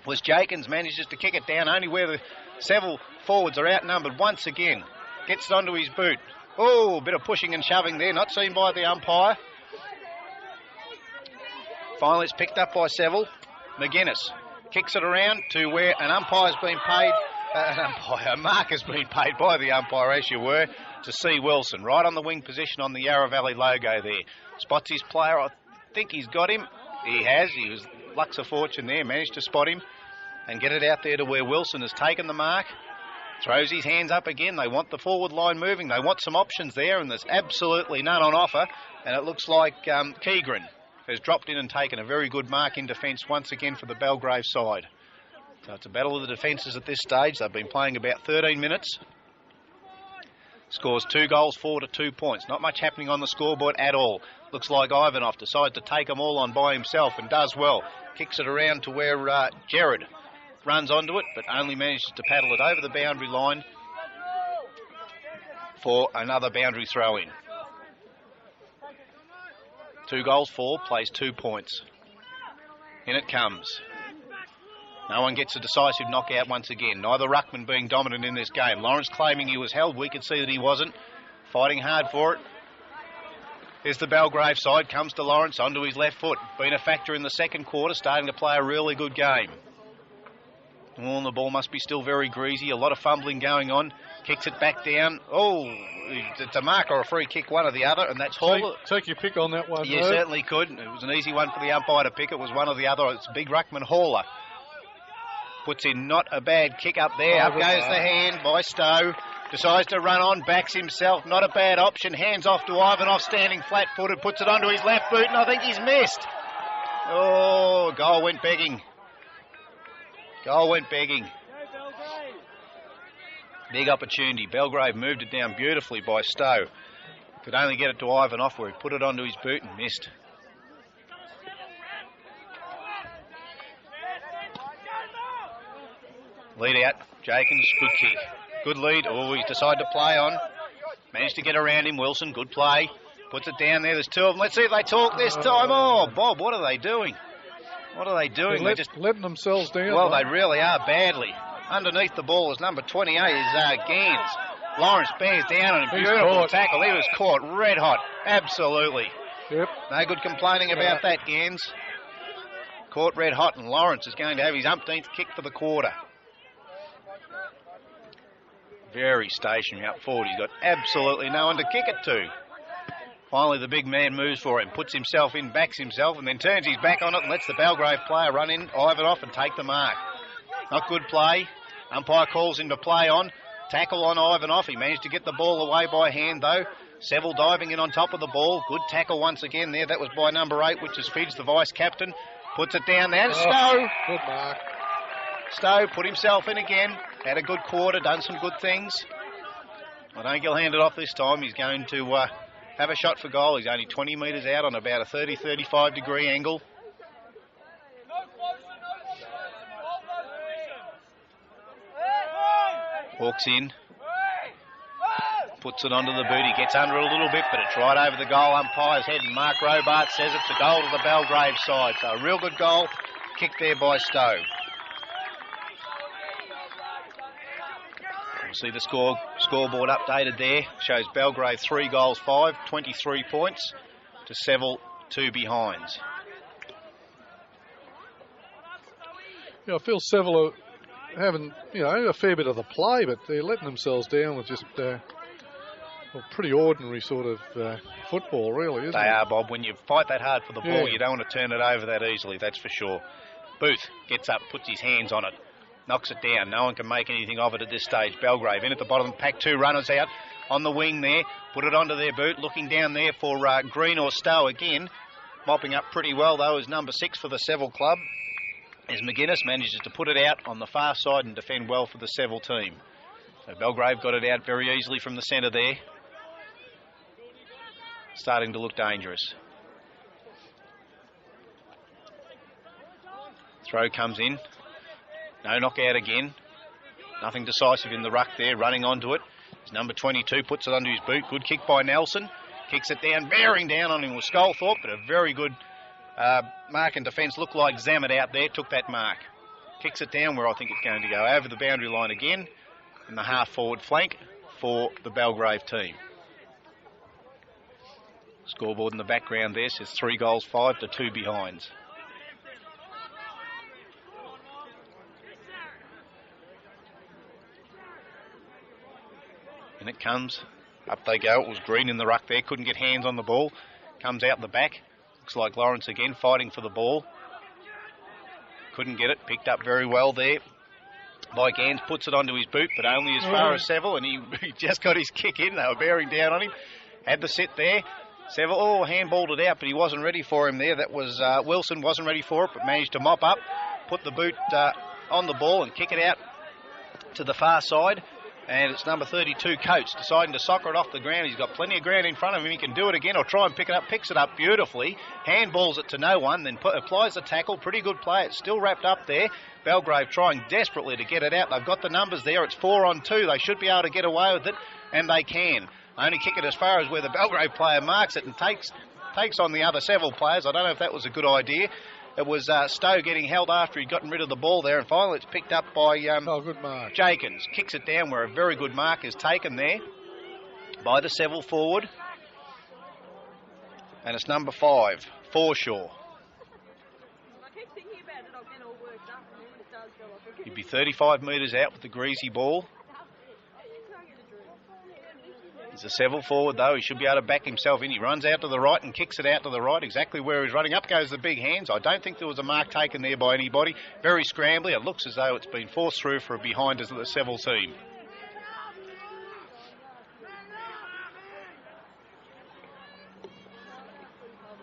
Jakins. Manages to kick it down, only where the Seville forwards are outnumbered once again. Gets it onto his boot. Oh, a bit of pushing and shoving there, not seen by the umpire. Finally, it's picked up by Seville. McGuinness kicks it around to where an umpire's been paid. A mark has been paid by the umpire, as you were, to C. Wilson, right on the wing position on the Yarra Valley logo there. Spots his player. I think he's got him. He has. He was lucks of fortune there. Managed to spot him and get it out there to where Wilson has taken the mark. Throws his hands up again. They want the forward line moving. They want some options there, and there's absolutely none on offer. And it looks like Keegren has dropped in and taken a very good mark in defence once again for the Belgrave side. So it's a battle of the defences at this stage. They've been playing about 13 minutes. Scores 2 goals, 4 to 2 points. Not much happening on the scoreboard at all. Looks like Ivanov decides to take them all on by himself and does well. Kicks it around to where Jared runs onto it, but only manages to paddle it over the boundary line for another boundary throw-in. 2 goals, 4, plays 2 points. In it comes. No one gets a decisive knockout once again. Neither ruckman being dominant in this game. Lawrence claiming he was held. We could see that he wasn't. Fighting hard for it. Here's the Belgrave side. Comes to Lawrence onto his left foot. Been a factor in the second quarter. Starting to play a really good game. Oh, and the ball must be still very greasy. A lot of fumbling going on. Kicks it back down. Oh, it's a mark or a free kick, one or the other, and that's Hall. Take your pick on that one. You certainly could. It was an easy one for the umpire to pick. It was one or the other. It's big ruckman Hauler. Puts in not a bad kick up there. Up goes the hand by Stowe. Decides to run on, backs himself. Not a bad option. Hands off to Ivanov, standing flat-footed. Puts it onto his left boot, and I think he's missed. Oh, goal went begging. Goal went begging. Big opportunity. Belgrave moved it down beautifully by Stowe. Could only get it to Ivanov, where he put it onto his boot and missed. Lead out, Jakins, good kick. Good lead. Oh, he's decided to play on. Managed to get around him, Wilson, good play. Puts it down there, there's 2 of them. Let's see if they talk this time. Oh, Bob, what are they doing? What are they doing? They're just letting themselves down. Well, they really are badly. Underneath the ball is number 28, is Gans. Lawrence bears down on a beautiful tackle. He was caught red hot. Absolutely. Yep. No good complaining about that, Gans. Caught red hot, and Lawrence is going to have his umpteenth kick for the quarter. Very stationary up forward. He's got absolutely no one to kick it to. Finally, the big man moves for him, puts himself in, backs himself, and then turns his back on it and lets the Belgrave player run in, Ivanov, and take the mark. Not good play. Umpire calls him to play on. Tackle on Ivanov. He managed to get the ball away by hand, though. Seville diving in on top of the ball. Good tackle once again there. That was by number 8, which is Fidge, the vice-captain. Puts it down there. Stowe. Good mark. Stowe put himself in again. Had a good quarter, done some good things. I don't think he'll hand it off this time. He's going to have a shot for goal. He's only 20 metres out on about a 30-35 degree angle. Walks in. Puts it onto the boot. He gets under it a little bit, but it's right over the goal umpire's head. And Mark Robart says it's a goal to the Belgrave side. So a real good goal kicked there by Stowe. See the scoreboard updated there. Shows Belgrave 3 goals, 5, 23 points to Seville 2 behinds. Yeah, I feel Seville are having, a fair bit of the play, but they're letting themselves down with just pretty ordinary sort of football, really, isn't it? They are, Bob. When you fight that hard for the ball, you don't want to turn it over that easily, that's for sure. Booth gets up, puts his hands on it. Knocks it down. No one can make anything of it at this stage. Belgrave in at the bottom. Pack 2 runners out on the wing there. Put it onto their boot. Looking down there for Green or Stowe again. Mopping up pretty well, though, is number 6 for the Seville club. As McGuinness manages to put it out on the far side and defend well for the Seville team. So Belgrave got it out very easily from the centre there. Starting to look dangerous. Throw comes in. No knockout again. Nothing decisive in the ruck there, running onto it. It's number 22, puts it under his boot. Good kick by Nelson. Kicks it down, bearing down on him with Sculthorpe, but a very good Mark and defence looked like Zamet out there, took that mark. Kicks it down where I think it's going to go, over the boundary line again, in the half-forward flank for the Belgrave team. Scoreboard in the background there says 3 goals, 5 to 2 behinds. And it comes, up they go. It was Green in the ruck there, couldn't get hands on the ball. Comes out the back. Looks like Lawrence again fighting for the ball. Couldn't get it, picked up very well there by Gans, puts it onto his boot, but only as far as Seville, and he just got his kick in. They were bearing down on him. Had the sit there. Seville, handballed it out, but he wasn't ready for him there. That was Wilson, wasn't ready for it, but managed to mop up, put the boot on the ball and kick it out to the far side. And it's number 32, Coates, deciding to soccer it off the ground. He's got plenty of ground in front of him. He can do it again or try and pick it up. Picks it up beautifully. Handballs it to no one. Then applies the tackle. Pretty good play. It's still wrapped up there. Belgrave trying desperately to get it out. They've got the numbers there. It's 4-on-2. They should be able to get away with it. And they can. Only kick it as far as where the Belgrave player marks it and takes on the other Seville players. I don't know if that was a good idea. It was Stowe getting held after he'd gotten rid of the ball there, and finally it's picked up by good mark. Jakins. Kicks it down where a very good mark is taken there by the Seville forward. And it's number 5, Forshaw. He'd be 35 metres out with the greasy ball. He's a Seville forward, though. He should be able to back himself in. He runs out to the right and kicks it out to the right, exactly where he's running. Up goes the big hands. I don't think there was a mark taken there by anybody. Very scrambly. It looks as though it's been forced through for a behind as the Seville team.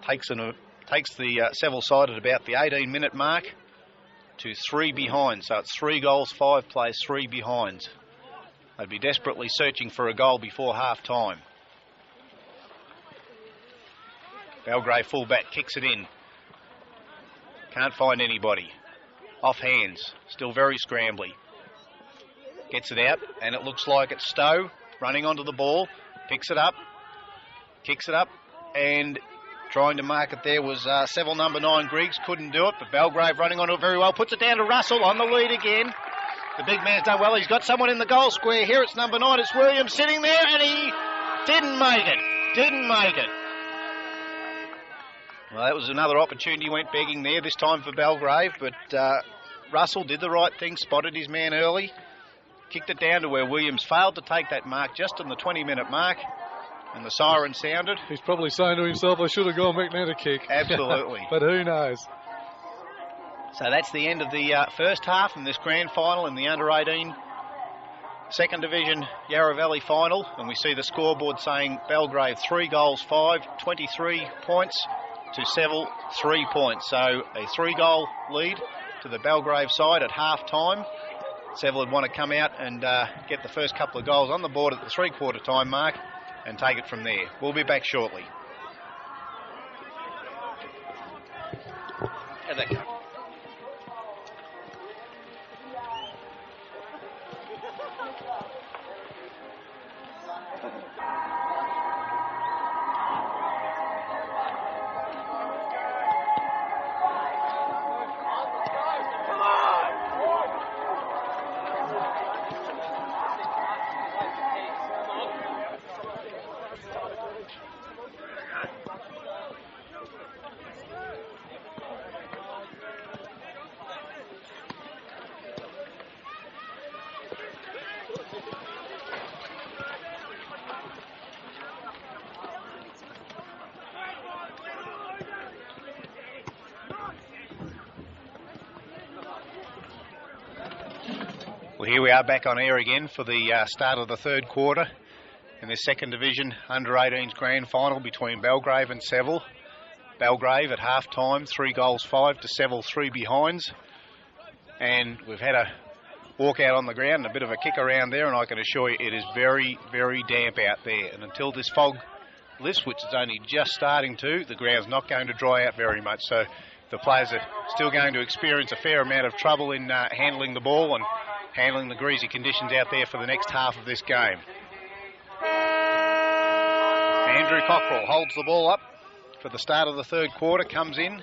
Takes the Seville side at about the 18-minute mark to 3 behind. So it's 3 goals, 5 plays, 3 behinds. They'd be desperately searching for a goal before half-time. Belgrave fullback kicks it in. Can't find anybody. Off hands. Still very scrambly. Gets it out, and it looks like it's Stowe running onto the ball. Picks it up. Kicks it up, and trying to mark it there was Seville number 9, Griggs. Couldn't do it, but Belgrave running onto it very well. Puts it down to Russell on the lead again. The big man's done well. He's got someone in the goal square here. It's number 9. It's Williams sitting there, and he didn't make it. Didn't make it. Well, that was another opportunity. Went begging there, this time for Belgrave, but Russell did the right thing, spotted his man early, kicked it down to where Williams failed to take that mark just on the 20-minute mark, and the siren sounded. He's probably saying to himself, I should have gone back there to kick. Absolutely. But who knows? So that's the end of the first half in this grand final in the under-18 second division Yarra Valley final. And we see the scoreboard saying Belgrave 3 goals, 5, 23 points to Seville 3 points. So a 3-goal lead to the Belgrave side at half-time. Seville would want to come out and get the first couple of goals on the board at the 3-quarter time mark and take it from there. We'll be back shortly. How'd that go? Well, here we are back on air again for the start of the third quarter in this second division under-18s grand final between Belgrave and Seville. Belgrave at half-time, 3 goals, 5 to Seville, 3 behinds. And we've had a walk out on the ground and a bit of a kick around there, and I can assure you it is very, very damp out there. And until this fog lifts, which is only just starting to, the ground's not going to dry out very much. So the players are still going to experience a fair amount of trouble in handling the ball and handling the greasy conditions out there for the next half of this game. Andrew Cockrell holds the ball up for the start of the third quarter comes in.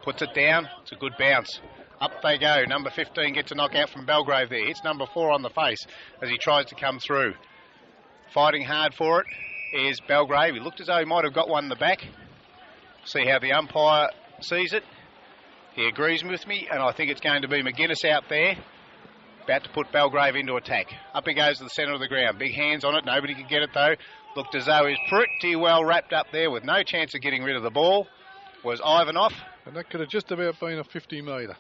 Puts it down. It's a good bounce. Up they go. Number 15 gets a knockout from Belgrave there. Hits number 4 on the face as he tries to come through. Fighting hard for it is Belgrave. He looked as though he might have got one in the back. See how the umpire sees it. He agrees with me, and I think it's going to be McGuinness out there. About to put Belgrave into attack. Up he goes to the centre of the ground. Big hands on it. Nobody could get it though. Looked as though he's pretty well wrapped up there with no chance of getting rid of the ball. Was Ivanov. And that could have just about been a 50 metre.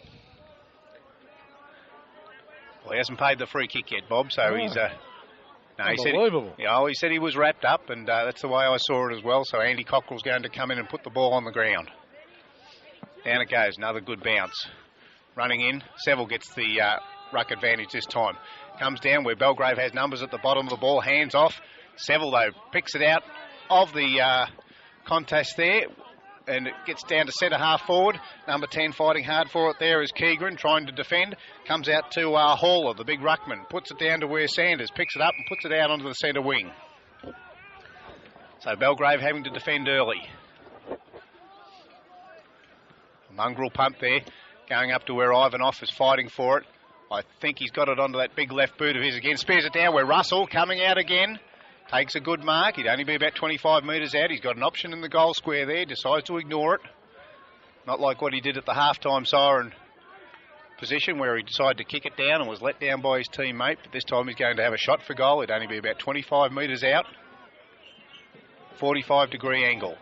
Well, he hasn't paid the free kick yet, Bob, so he's... No, unbelievable. He said he was wrapped up, and that's the way I saw it as well. So Andy Cockrell's going to come in and put the ball on the ground. Down it goes, another good bounce. Running in, Seville gets the ruck advantage this time. Comes down where Belgrave has numbers at the bottom of the ball, hands off. Seville, though, picks it out of the contest there, and it gets down to centre half forward. Number 10 fighting hard for it there is Keegren, trying to defend. Comes out to Haller, the big ruckman. Puts it down to where Sanders picks it up and puts it out onto the centre wing. So Belgrave having to defend early. A mongrel punt there, going up to where Ivanov is fighting for it. I think he's got it onto that big left boot of his again. Spears it down where Russell coming out again. Takes a good mark. He'd only be about 25 metres out. He's got an option in the goal square there. Decides to ignore it. Not like what he did at the half-time siren position where he decided to kick it down and was let down by his teammate. But this time he's going to have a shot for goal. It'd only be about 25 metres out. 45-degree angle.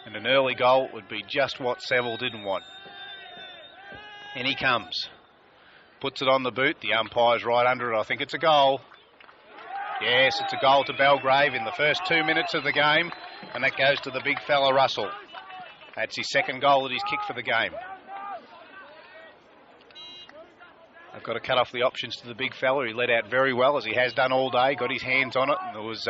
And an early goal would be just what Seville didn't want. And he comes. Puts it on the boot. The umpire's right under it. I think it's a goal. Yes, it's a goal to Belgrave in the first 2 minutes of the game, and that goes to the big fella Russell. That's his second goal that he's kicked for the game. I've got to cut off the options to the big fella. He led out very well, as he has done all day, got his hands on it, and there was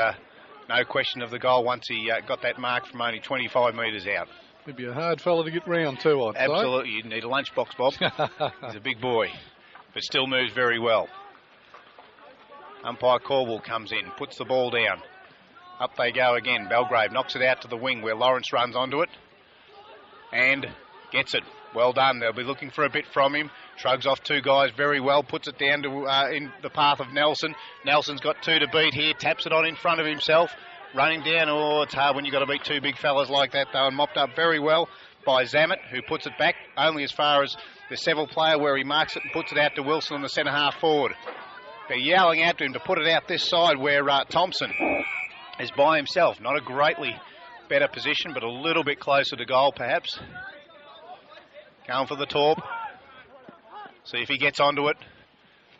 no question of the goal once he got that mark from only 25 metres out. He'd be a hard fella to get round too, I'd say. Absolutely, you'd need a lunchbox, Bob. He's a big boy, but still moves very well. Umpire Corwell comes in, puts the ball down. Up they go again. Belgrave knocks it out to the wing where Lawrence runs onto it and gets it. Well done. They'll be looking for a bit from him. Shrugs off 2 guys very well. Puts it down to in the path of Nelson. Nelson's got 2 to beat here. Taps it on in front of himself. Running down. Oh, it's hard when you've got to beat 2 big fellas like that, though. And mopped up very well by Zammit, who puts it back only as far as the Seville player where he marks it and puts it out to Wilson on the centre half forward. They're yelling out to him to put it out this side where Thompson is by himself. Not a greatly better position, but a little bit closer to goal perhaps. Going for the torp. See if he gets onto it.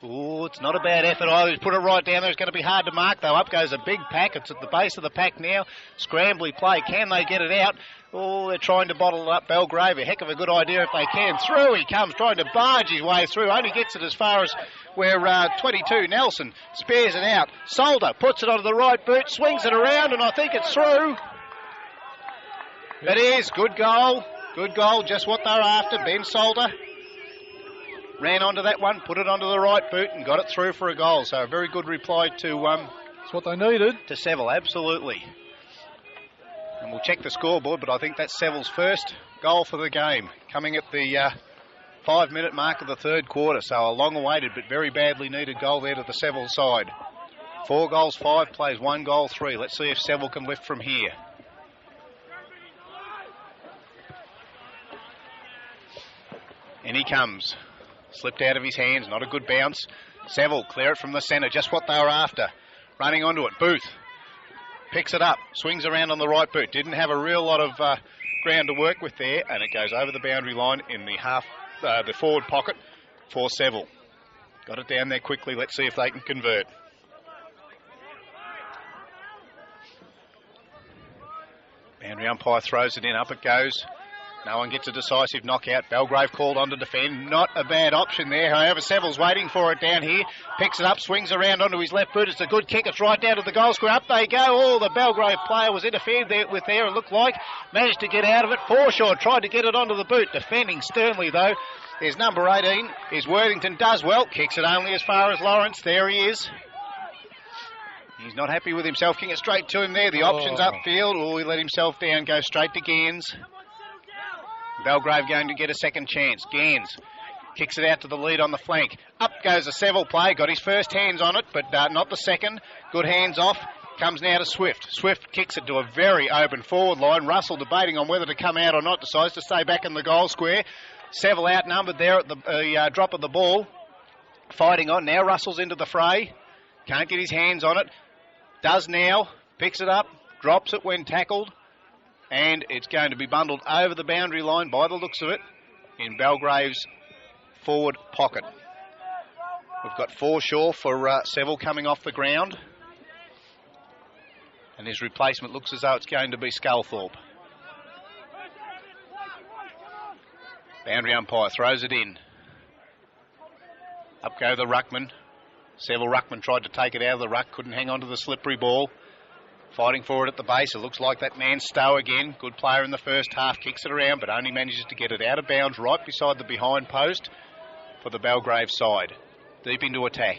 Oh, it's not a bad effort either. He's put it right down there. It's going to be hard to mark though. Up goes a big pack. It's at the base of the pack now. Scrambly play. Can they get it out? Oh, they're trying to bottle it up. Belgrave, a heck of a good idea if they can. Through he comes, trying to barge his way through. Only gets it as far as where 22, Nelson, spares it out. Solder puts it onto the right boot, swings it around, and I think it's through. It is. Good goal. Good goal. Just what they're after. Ben Solder ran onto that one, put it onto the right boot, and got it through for a goal. So a very good reply to... That's what they needed. To Seville, absolutely. And we'll check the scoreboard, but I think that's Seville's first goal for the game, coming at the 5-minute mark of the third quarter. So a long-awaited but very badly needed goal there to the Seville side. 4 goals, 5 plays, 1 goal, 3. Let's see if Seville can lift from here. And he comes. Slipped out of his hands, not a good bounce. Seville clear it from the centre, just what they were after. Running onto it, Booth picks it up, swings around on the right boot. Didn't have a real lot of ground to work with there, and it goes over the boundary line in the forward pocket for Seville. Got it down there quickly. Let's see if they can convert. Boundary umpire throws it in, up it goes. No one gets a decisive knockout. Belgrave called on to defend. Not a bad option there. However, Seville's waiting for it down here. Picks it up, swings around onto his left boot. It's a good kick. It's right down to the goal square. Up they go. Oh, the Belgrave player was interfered with there, it looked like. Managed to get out of it. Forshaw tried to get it onto the boot. Defending sternly, though. There's number 18. Is Worthington. Does well. Kicks it only as far as Lawrence. There he is. He's not happy with himself. Kicking it straight to him there. The option's upfield. Oh, he let himself down. Go straight to Gans. Belgrave going to get a second chance. Gans kicks it out to the lead on the flank. Up goes a Seville play. Got his first hands on it, but not the second. Good hands off. Comes now to Swift. Swift kicks it to a very open forward line. Russell debating on whether to come out or not. Decides to stay back in the goal square. Seville outnumbered there at the drop of the ball. Fighting on. Now Russell's into the fray. Can't get his hands on it. Does now. Picks it up. Drops it when tackled. And it's going to be bundled over the boundary line by the looks of it in Belgrave's forward pocket. We've got Forshaw for Seville coming off the ground. And his replacement looks as though it's going to be Sculthorpe. Boundary umpire throws it in. Up go the ruckman. Seville ruckman tried to take it out of the ruck, couldn't hang on to the slippery ball. Fighting for it at the base. It looks like that man Stowe again. Good player in the first half. Kicks it around, but only manages to get it out of bounds right beside the behind post for the Belgrave side. Deep into attack.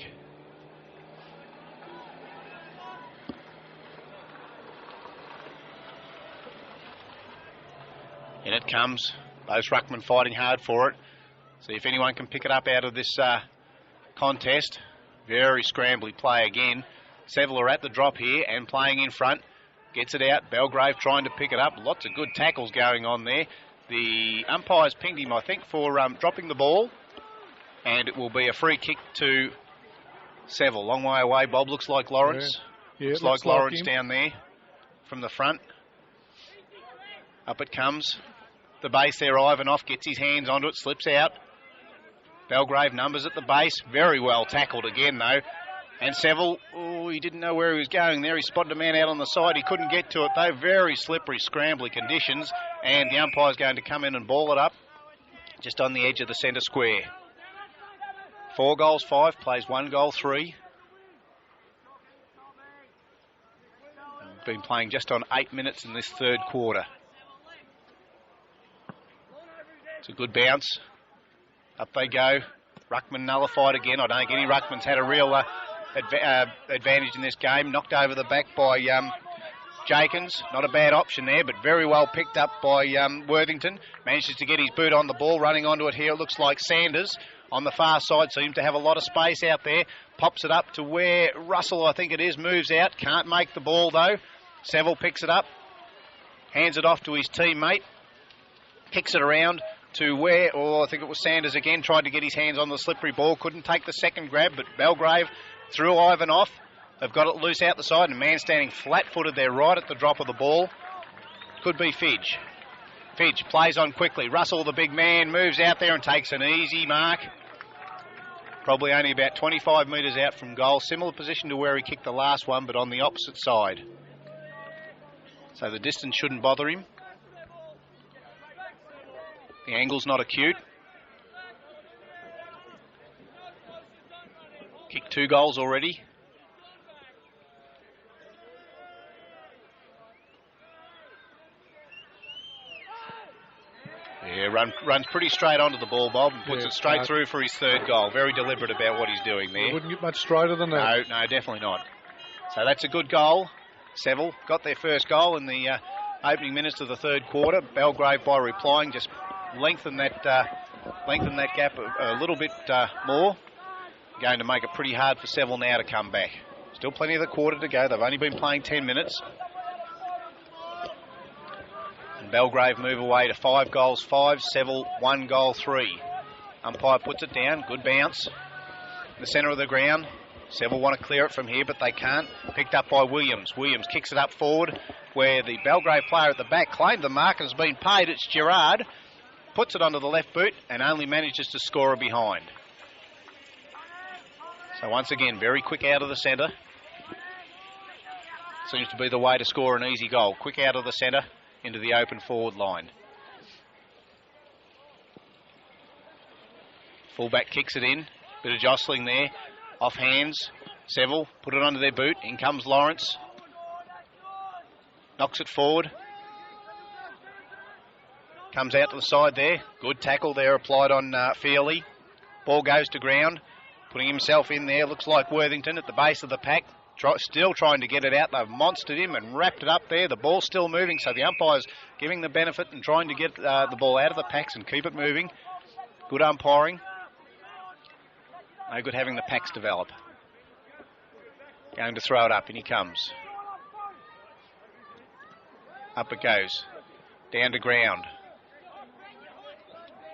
In it comes. Both ruckmen fighting hard for it. See if anyone can pick it up out of this contest. Very scrambly play again. Seville are at the drop here and playing in front. Gets it out. Belgrave trying to pick it up. Lots of good tackles going on there. The umpires pinged him, I think, for dropping the ball. And it will be a free kick to Seville. Long way away, Bob. Looks like Lawrence. Yeah, looks like Lawrence down there from the front. Up it comes. The base there, Ivanov gets his hands onto it, slips out. Belgrave numbers at the base. Very well tackled again, though. And Seville, he didn't know where he was going there. He spotted a man out on the side. He couldn't get to it, though. Very slippery, scrambly conditions. And the umpire's going to come in and ball it up just on the edge of the centre square. 4 goals, 5. Plays 1 goal, 3. Been playing just on 8 minutes in this third quarter. It's a good bounce. Up they go. Ruckman nullified again. I don't think any Ruckman's had a real advantage in this game. Knocked over the back by Jakins. Not a bad option there, but very well picked up by Worthington. Manages to get his boot on the ball. Running onto it here, it looks like Sanders on the far side. Seems to have a lot of space out there. Pops it up to where Russell, I think it is, moves out. Can't make the ball, though. Seville picks it up. Hands it off to his teammate. Kicks it around to where, I think it was Sanders again, tried to get his hands on the slippery ball, couldn't take the second grab, but Belgrave threw Ivan off. They've got it loose out the side, and a man standing flat-footed there right at the drop of the ball. Could be Fidge. Fidge plays on quickly. Russell, the big man, moves out there and takes an easy mark. Probably only about 25 metres out from goal. Similar position to where he kicked the last one, but on the opposite side. So the distance shouldn't bother him. The angle's not acute. Kicked 2 goals already. Yeah, runs pretty straight onto the ball, Bob, and puts it straight through for his third goal. Very deliberate about what he's doing there. Wouldn't get much straighter than that. No, definitely not. So that's a good goal. Seville got their first goal in the opening minutes of the third quarter. Belgrave, by replying, just lengthen that gap a little bit more. Going to make it pretty hard for Seville now to come back. Still plenty of the quarter to go. They've only been playing 10 minutes. And Belgrave move away to 5 goals, 5. Seville 1 goal, 3. Umpire puts it down. Good bounce. In the centre of the ground. Seville want to clear it from here, but they can't. Picked up by Williams. Williams kicks it up forward where the Belgrave player at the back claimed the mark has been paid. It's Gerard. Puts it onto the left boot and only manages to score a behind. So once again, very quick out of the centre. Seems to be the way to score an easy goal. Quick out of the centre into the open forward line. Fullback kicks it in. Bit of jostling there. Off hands. Seville put it under their boot. In comes Lawrence. Knocks it forward. Comes out to the side there. Good tackle there applied on Feely. Ball goes to ground. Putting himself in there. Looks like Worthington at the base of the pack. Still trying to get it out. They've monstered him and wrapped it up there. The ball's still moving, so the umpire's giving the benefit and trying to get the ball out of the packs and keep it moving. Good umpiring. No good having the packs develop. Going to throw it up, and he comes. Up it goes. Down to ground.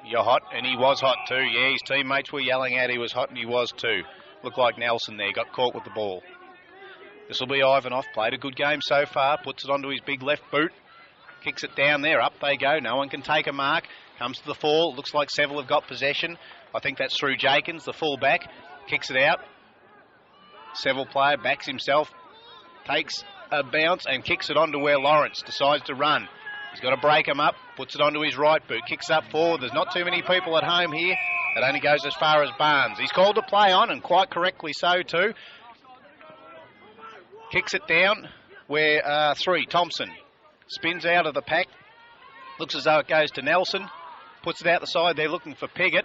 You're hot, and he was hot too. Yeah, his teammates were yelling out he was hot, and he was too. Looked like Nelson there, got caught with the ball. This will be Ivanov. Played a good game so far. Puts it onto his big left boot. Kicks it down there. Up they go. No one can take a mark. Comes to the fall. Looks like Seville have got possession. I think that's through Jakins, the full-back. Kicks it out. Seville player backs himself. Takes a bounce and kicks it onto where Lawrence decides to run. He's got to break him up. Puts it onto his right boot. Kicks up forward. There's not too many people at home here. It only goes as far as Barnes. He's called to play on, and quite correctly so too. Kicks it down where Thompson spins out of the pack. Looks as though it goes to Nelson. Puts it out the side there looking for Piggott.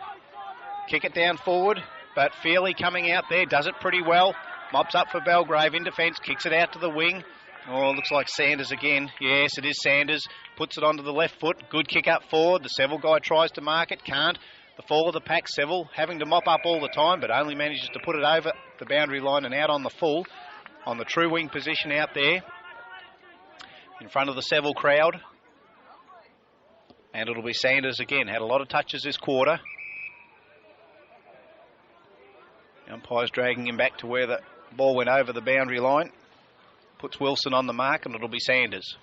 Kick it down forward, but Feely coming out there does it pretty well. Mops up for Belgrave in defence. Kicks it out to the wing. Oh, looks like Sanders again. Yes, it is Sanders. Puts it onto the left foot. Good kick up forward. The Seville guy tries to mark it. Can't. The fall of the pack, Seville having to mop up all the time, but only manages to put it over the boundary line and out on the full. On the true wing position out there in front of the Seville crowd. And it'll be Sanders again. Had a lot of touches this quarter. The umpire's dragging him back to where the ball went over the boundary line. Puts Wilson on the mark, and it'll be Sanders.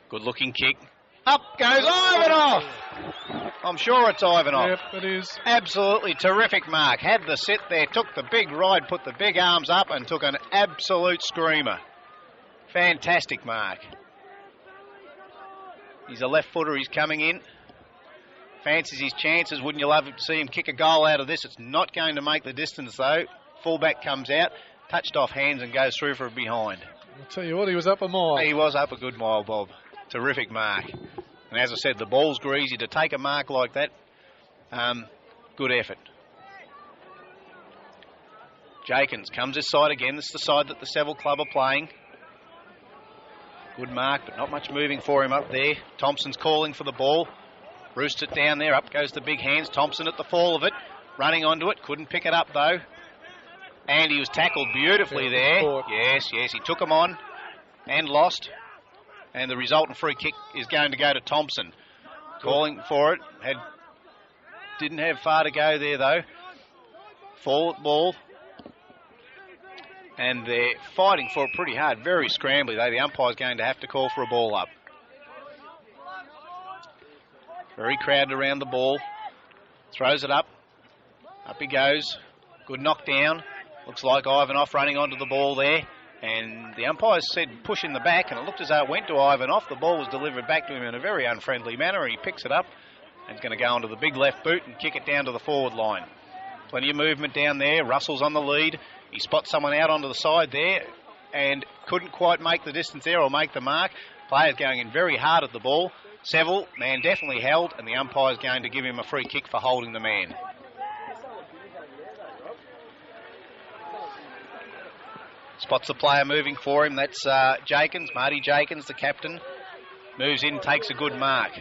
Good looking kick. Up goes Ivanov! I'm sure it's Ivanov. Yep, it is. Absolutely terrific mark. Had the sit there, took the big ride, put the big arms up and took an absolute screamer. Fantastic mark. He's a left footer, he's coming in. Fancies his chances. Wouldn't you love to see him kick a goal out of this? It's not going to make the distance though. Fullback comes out, touched off hands and goes through for a behind. I'll tell you what, he was up a mile. He was up a good mile, Bob. Terrific mark. And as I said, the ball's greasy. To take a mark like that, good effort. Jakins comes this side again. This is the side that the Seville club are playing. Good mark, but not much moving for him up there. Thompson's calling for the ball. Roosts it down there. Up goes the big hands. Thompson at the fall of it. Running onto it. Couldn't pick it up, though. And he was tackled beautifully there. Yes, he took him on and lost. And the resultant free kick is going to go to Thompson. Calling for it. Didn't have far to go there, though. Fall at ball. And they're fighting for it pretty hard. Very scrambly, though. The umpire's going to have to call for a ball up. Very crowded around the ball. Throws it up. Up he goes. Good knockdown. Looks like Ivanov running onto the ball there. And the umpire said push in the back, and it looked as though it went to Ivanov. The ball was delivered back to him in a very unfriendly manner, and he picks it up and is going to go onto the big left boot and kick it down to the forward line. Plenty of movement down there. Russell's on the lead. He spots someone out onto the side there and couldn't quite make the distance there or make the mark. Player's going in very hard at the ball. Seville, man definitely held, and the umpire's going to give him a free kick for holding the man. Spots the player moving for him. That's Jakins, Marty Jakins, the captain. Moves in, takes a good mark.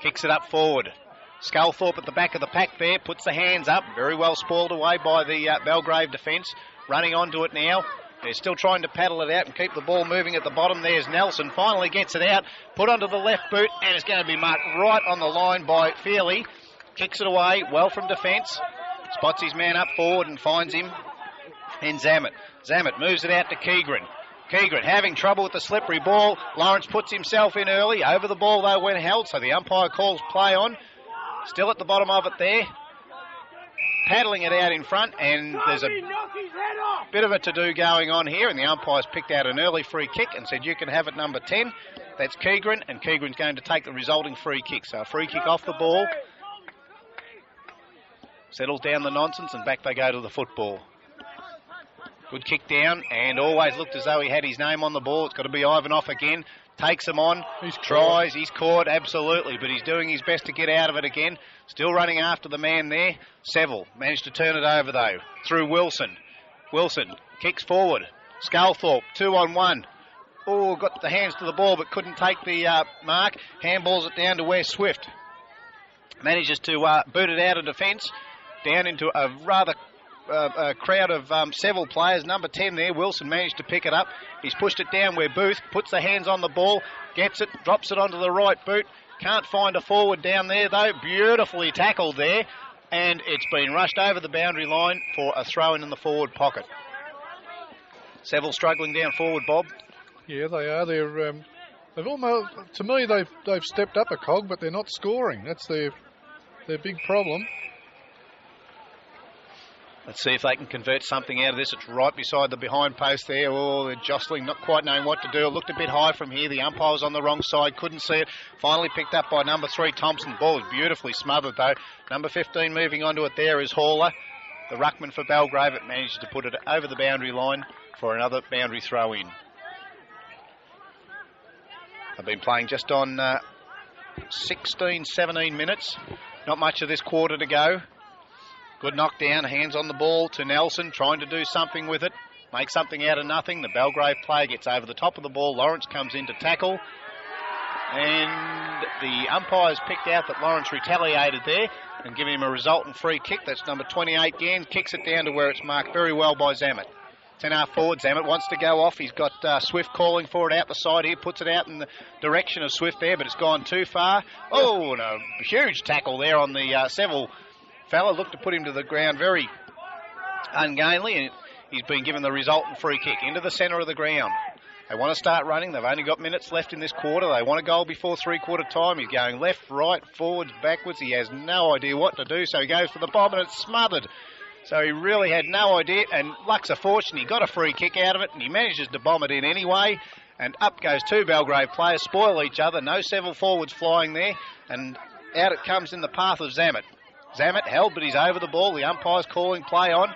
Kicks it up forward. Sculthorpe at the back of the pack there, puts the hands up. Very well spoiled away by the Belgrave defence. Running onto it now. They're still trying to paddle it out and keep the ball moving at the bottom. There's Nelson. Finally gets it out. Put onto the left boot, and it's going to be marked right on the line by Feely. Kicks it away, well from defence. Spots his man up forward and finds him. And Zammit moves it out to Keegren. Keegren having trouble with the slippery ball. Lawrence puts himself in early. Over the ball, though, when held, so the umpire calls play on. Still at the bottom of it there. Paddling it out in front, and there's a bit of a to-do going on here, and the umpire's picked out an early free kick and said you can have it number 10. That's Keegren, and Keegren's going to take the resulting free kick. So a free kick off the ball. Settles down the nonsense, and back they go to the football. Good kick down, and always looked as though he had his name on the ball. It's got to be Ivanov again. takes them on, he's caught, absolutely, but he's doing his best to get out of it again. Still running after the man there. Seville managed to turn it over, though, through Wilson. Wilson kicks forward. Sculthorpe, 2-on-1. Oh, got the hands to the ball, but couldn't take the mark. Handballs it down to Wes Swift. Manages to boot it out of defence, down into a rather crowd of Seville players. Number 10 there, Wilson managed to pick it up. He's pushed it down where Booth puts the hands on the ball, gets it, drops it onto the right boot. Can't find a forward down there, though. Beautifully tackled there, and it's been rushed over the boundary line for a throw in the forward pocket. Seville struggling down forward, Bob. Yeah, they are. They've almost, to me, they've stepped up a cog, but they're not scoring. That's their big problem. Let's see if they can convert something out of this. It's right beside the behind post there. Oh, they're jostling, not quite knowing what to do. It looked a bit high from here. The umpire was on the wrong side, couldn't see it. Finally picked up by number 3, Thompson. Ball was beautifully smothered, though. Number 15 moving onto it there is Haller. The ruckman for Belgrave. It managed to put it over the boundary line for another boundary throw in. They've been playing just on 16, 17 minutes. Not much of this quarter to go. Good knockdown, hands on the ball to Nelson, trying to do something with it. Make something out of nothing. The Belgrave player gets over the top of the ball. Lawrence comes in to tackle. And the umpires picked out that Lawrence retaliated there and giving him a resultant free kick. That's number 28 Gans. Kicks it down to where it's marked very well by Zammit. 10-half forward. Zammit wants to go off. He's got Swift calling for it out the side here. Puts it out in the direction of Swift there, but it's gone too far. Oh, and a huge tackle there on the Seville fella. Looked to put him to the ground very ungainly, and he's been given the resultant free kick into the centre of the ground. They want to start running. They've only got minutes left in this quarter. They want a goal before three-quarter time. He's going left, right, forwards, backwards. He has no idea what to do, so he goes for the bomb, and it's smothered. So he really had no idea, and luck's a fortune. He got a free kick out of it, and he manages to bomb it in anyway. And up goes two Belgrave players, spoil each other. No Seville forwards flying there, and out it comes in the path of Zammit. Zammit held, but he's over the ball. The umpire's calling play on.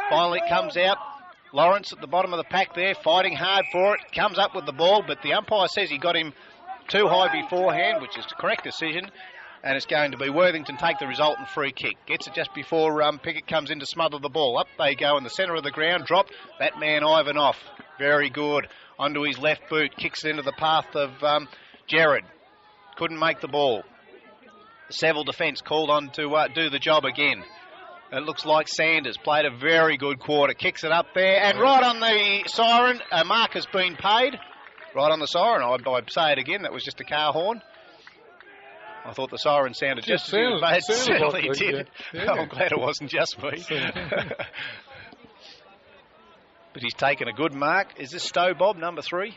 Finally it comes out. Lawrence at the bottom of the pack there, fighting hard for it. Comes up with the ball, but the umpire says he got him too high beforehand, which is the correct decision. And it's going to be Worthington take the resultant free kick. Gets it just before Pickett comes in to smother the ball. Up they go in the centre of the ground. Drop that man Ivan off. Very good. Onto his left boot. Kicks it into the path of Jared. Couldn't make the ball. The Seville defence called on to do the job again. It looks like Sanders played a very good quarter. Kicks it up there. And right on the siren, a mark has been paid. Right on the siren. I'd say it again. That was just a car horn. I thought the siren sounded just as good, but it certainly did. Yeah. I'm glad it wasn't just me. But he's taken a good mark. Is this Stowe, Bob, number 3?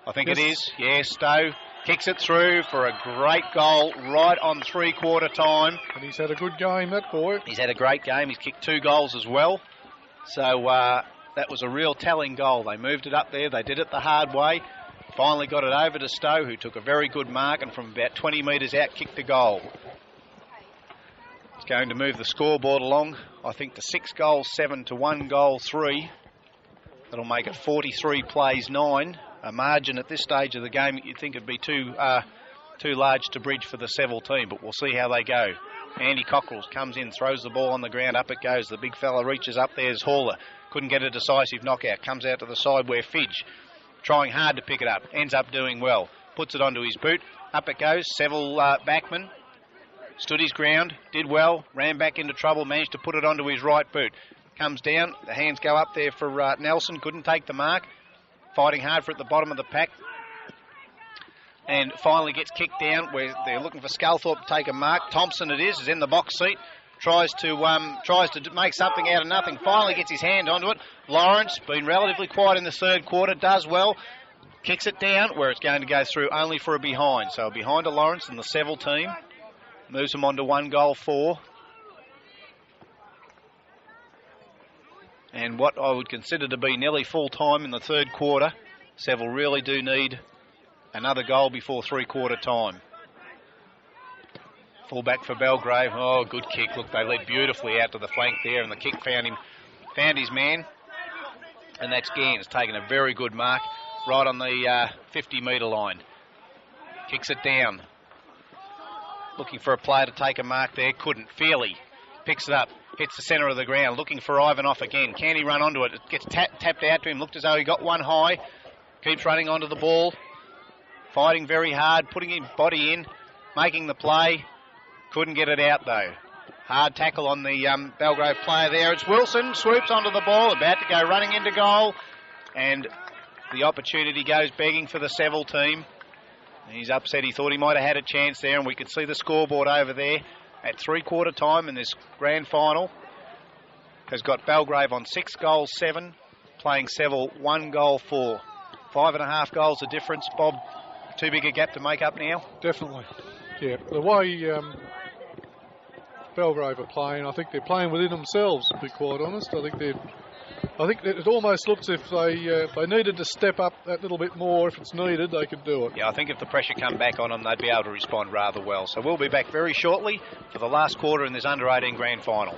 I think it is. Yeah, Stowe kicks it through for a great goal right on three-quarter time. And he's had a good game, that boy. He's had a great game. He's kicked 2 goals as well. So that was a real telling goal. They moved it up there. They did it the hard way. Finally got it over to Stowe, who took a very good mark and from about 20 metres out kicked a goal. It's going to move the scoreboard along, I think, to 6 goals, 7 to 1 goal, 3. That'll make it 43 plays 9. A margin at this stage of the game you'd think it'd be too large to bridge for the Seville team, but we'll see how they go. Andy Cockrells comes in, throws the ball on the ground, up it goes. The big fella reaches up, there's Haller. Couldn't get a decisive knockout. Comes out to the side where Fidge, trying hard to pick it up, ends up doing well. Puts it onto his boot. Up it goes. Seville backman stood his ground, did well, ran back into trouble, managed to put it onto his right boot. Comes down, the hands go up there for Nelson, couldn't take the mark. Fighting hard for it at the bottom of the pack. And finally gets kicked down where they're looking for Sculthorpe to take a mark. Thompson it is in the box seat. Tries to make something out of nothing. Finally gets his hand onto it. Lawrence, been relatively quiet in the third quarter, does well. Kicks it down where it's going to go through only for a behind. So a behind to Lawrence and the Seville team. Moves them on to 1 goal 4. And what I would consider to be nearly full time in the third quarter. Seville really do need another goal before three-quarter time. Full-back for Belgrave. Oh, good kick. Look, they led beautifully out to the flank there, and the kick found his man. And that's Gans taking a very good mark. right on the 50-metre line. Kicks it down. Looking for a player to take a mark there. Couldn't. Feely picks it up. Hits the centre of the ground. Looking for Ivanov again. Can he run onto it? It gets tapped out to him. Looked as though he got one high. Keeps running onto the ball. Fighting very hard. Putting his body in. Making the play. Couldn't get it out though. Hard tackle on the Belgrave player there. It's Wilson. Swoops onto the ball. About to go running into goal. And the opportunity goes begging for the Seville team. He's upset. He thought he might have had a chance there, and we could see the scoreboard over there at 3/4 time in this grand final. Has got Belgrave on 6 goals 7, playing Seville 1 goal 4. 5.5 goals of difference. Bob, too big a gap to make up now? Definitely. Yeah, the way Belgrave are playing, I think they're playing within themselves, to be quite honest. I think it almost looks if they needed to step up that little bit more, if it's needed, they could do it. Yeah, I think if the pressure come back on them, they'd be able to respond rather well. So we'll be back very shortly for the last quarter in this under-18 grand final.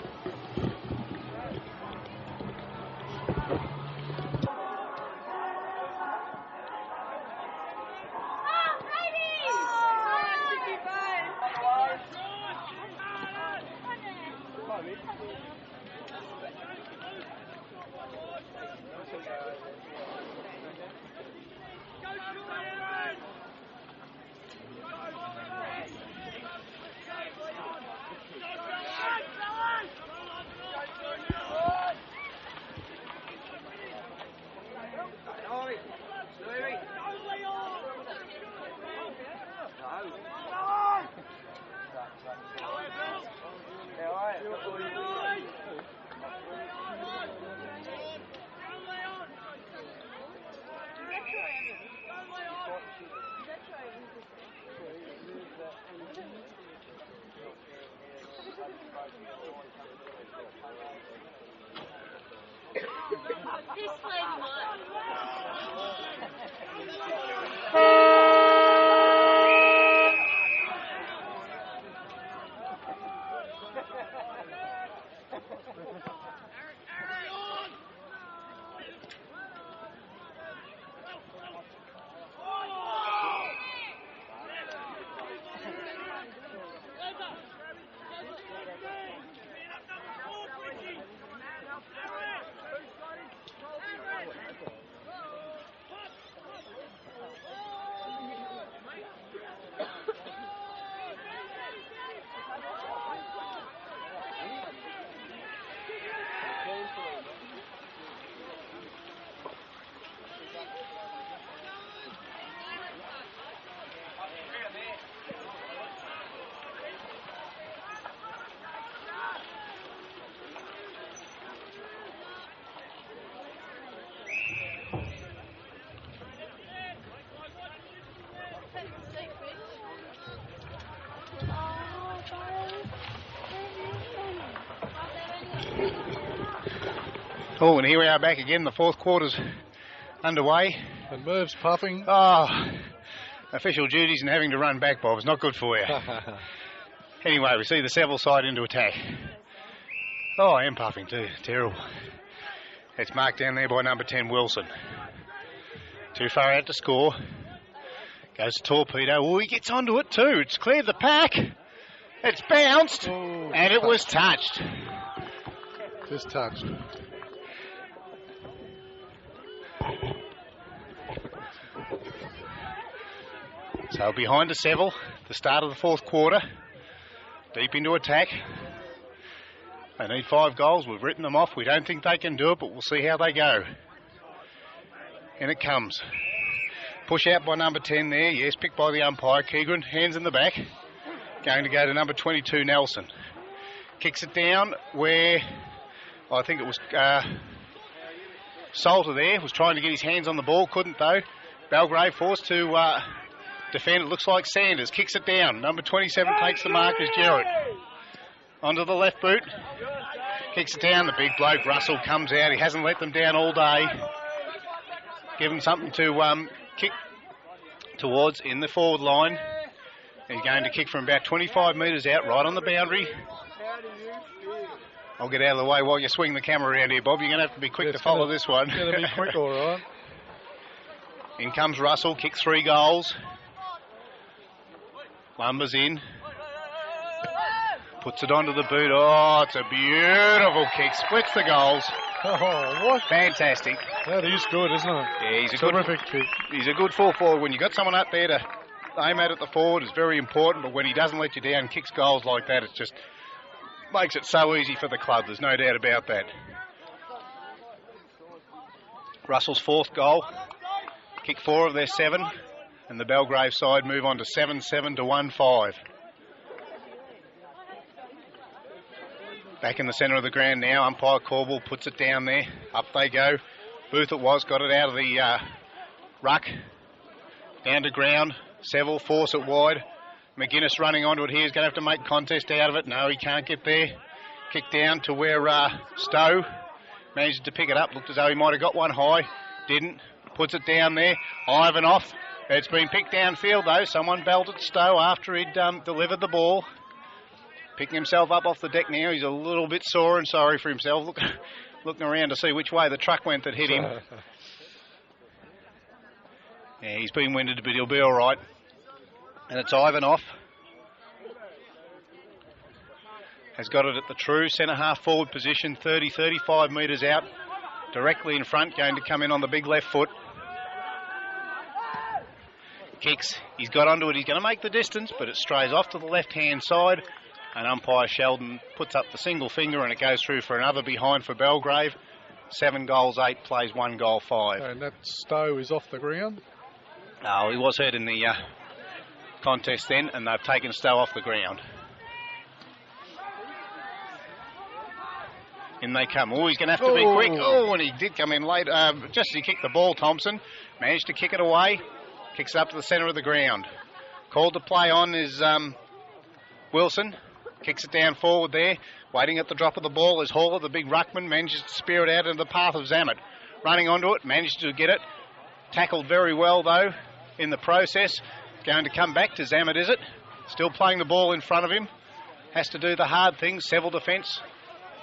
Oh, and here we are back again. The 4th quarter's underway. And Merv's puffing. Oh, official duties and having to run back, Bob. It's not good for you. Anyway, we see the Seville side into attack. Oh, I am puffing too. Terrible. It's marked down there by number 10, Wilson. Too far out to score. Goes to Torpedo. Oh, he gets onto it too. It's cleared the pack. It's bounced. Oh, and it was touched. Just touched. So behind the Seville, the start of the 4th quarter. Deep into attack. They need 5 goals. We've written them off. We don't think they can do it, but we'll see how they go. And it comes. Push out by number 10 there. Yes, picked by the umpire. Keegren, hands in the back. Going to go to number 22, Nelson. Kicks it down where I think it was Salter there. Was trying to get his hands on the ball. Couldn't though. Belgrave forced to defend. It looks like Sanders. Kicks it down. Number 27 takes the mark as Jarrett. Onto the left boot. Kicks it down. The big bloke, Russell, comes out. He hasn't let them down all day. Give them something to kick towards in the forward line. He's going to kick from about 25 metres out, right on the boundary. I'll get out of the way while you swing the camera around here, Bob. You're going to have to be quick to follow this one. Going to be quick, all right. In comes Russell, kicked 3 goals. Lumbers in. Puts it onto the boot. Oh, it's a beautiful kick. Splits the goals. Oh, what? Fantastic. That is good, isn't it? Yeah, he's a terrific kick. He's a good full forward. When you've got someone up there to aim at the forward, it's very important. But when he doesn't let you down, kicks goals like that, it just makes it so easy for the club. There's no doubt about that. Russell's 4th goal. Kick 4 of their 7. And the Belgrave side move on to 7-7 to 1-5. Back in the centre of the ground now. Umpire Corbell puts it down there. Up they go. Booth it was. Got it out of the ruck. Down to ground. Seville force it wide. McGuinness running onto it here. He's going to have to make contest out of it. No, he can't get there. Kick down to where Stowe managed to pick it up. Looked as though he might have got one high. Didn't. Puts it down there. Ivan off. It's been picked downfield though. Someone belted Stowe after he'd delivered the ball. Picking himself up off the deck now. He's a little bit sore and sorry for himself. Looking around to see which way the truck went that hit him. Yeah, he's been winded, but he'll be all right. And it's Ivan off. Has got it at the true centre half forward position, 35 metres out. Directly in front, going to come in on the big left foot. Kicks, he's got onto it, he's going to make the distance, but it strays off to the left-hand side. And umpire Sheldon puts up the single finger and it goes through for another behind for Belgrave. 7 goals, 8 plays, 1 goal, 5. And that Stowe is off the ground? Oh, he was hurt in the contest then, and they've taken Stowe off the ground. In they come. Oh, he's going to have to be quick. Oh, and he did come in late. Just as he kicked the ball, Thompson managed to kick it away. Kicks it up to the centre of the ground. Called to play on is Wilson. Kicks it down forward there. Waiting at the drop of the ball is Haller, the big ruckman. Manages to spear it out into the path of Zammit. Running onto it. Managed to get it. Tackled very well, though, in the process. Going to come back to Zammit, is it? Still playing the ball in front of him. Has to do the hard things. Seville defence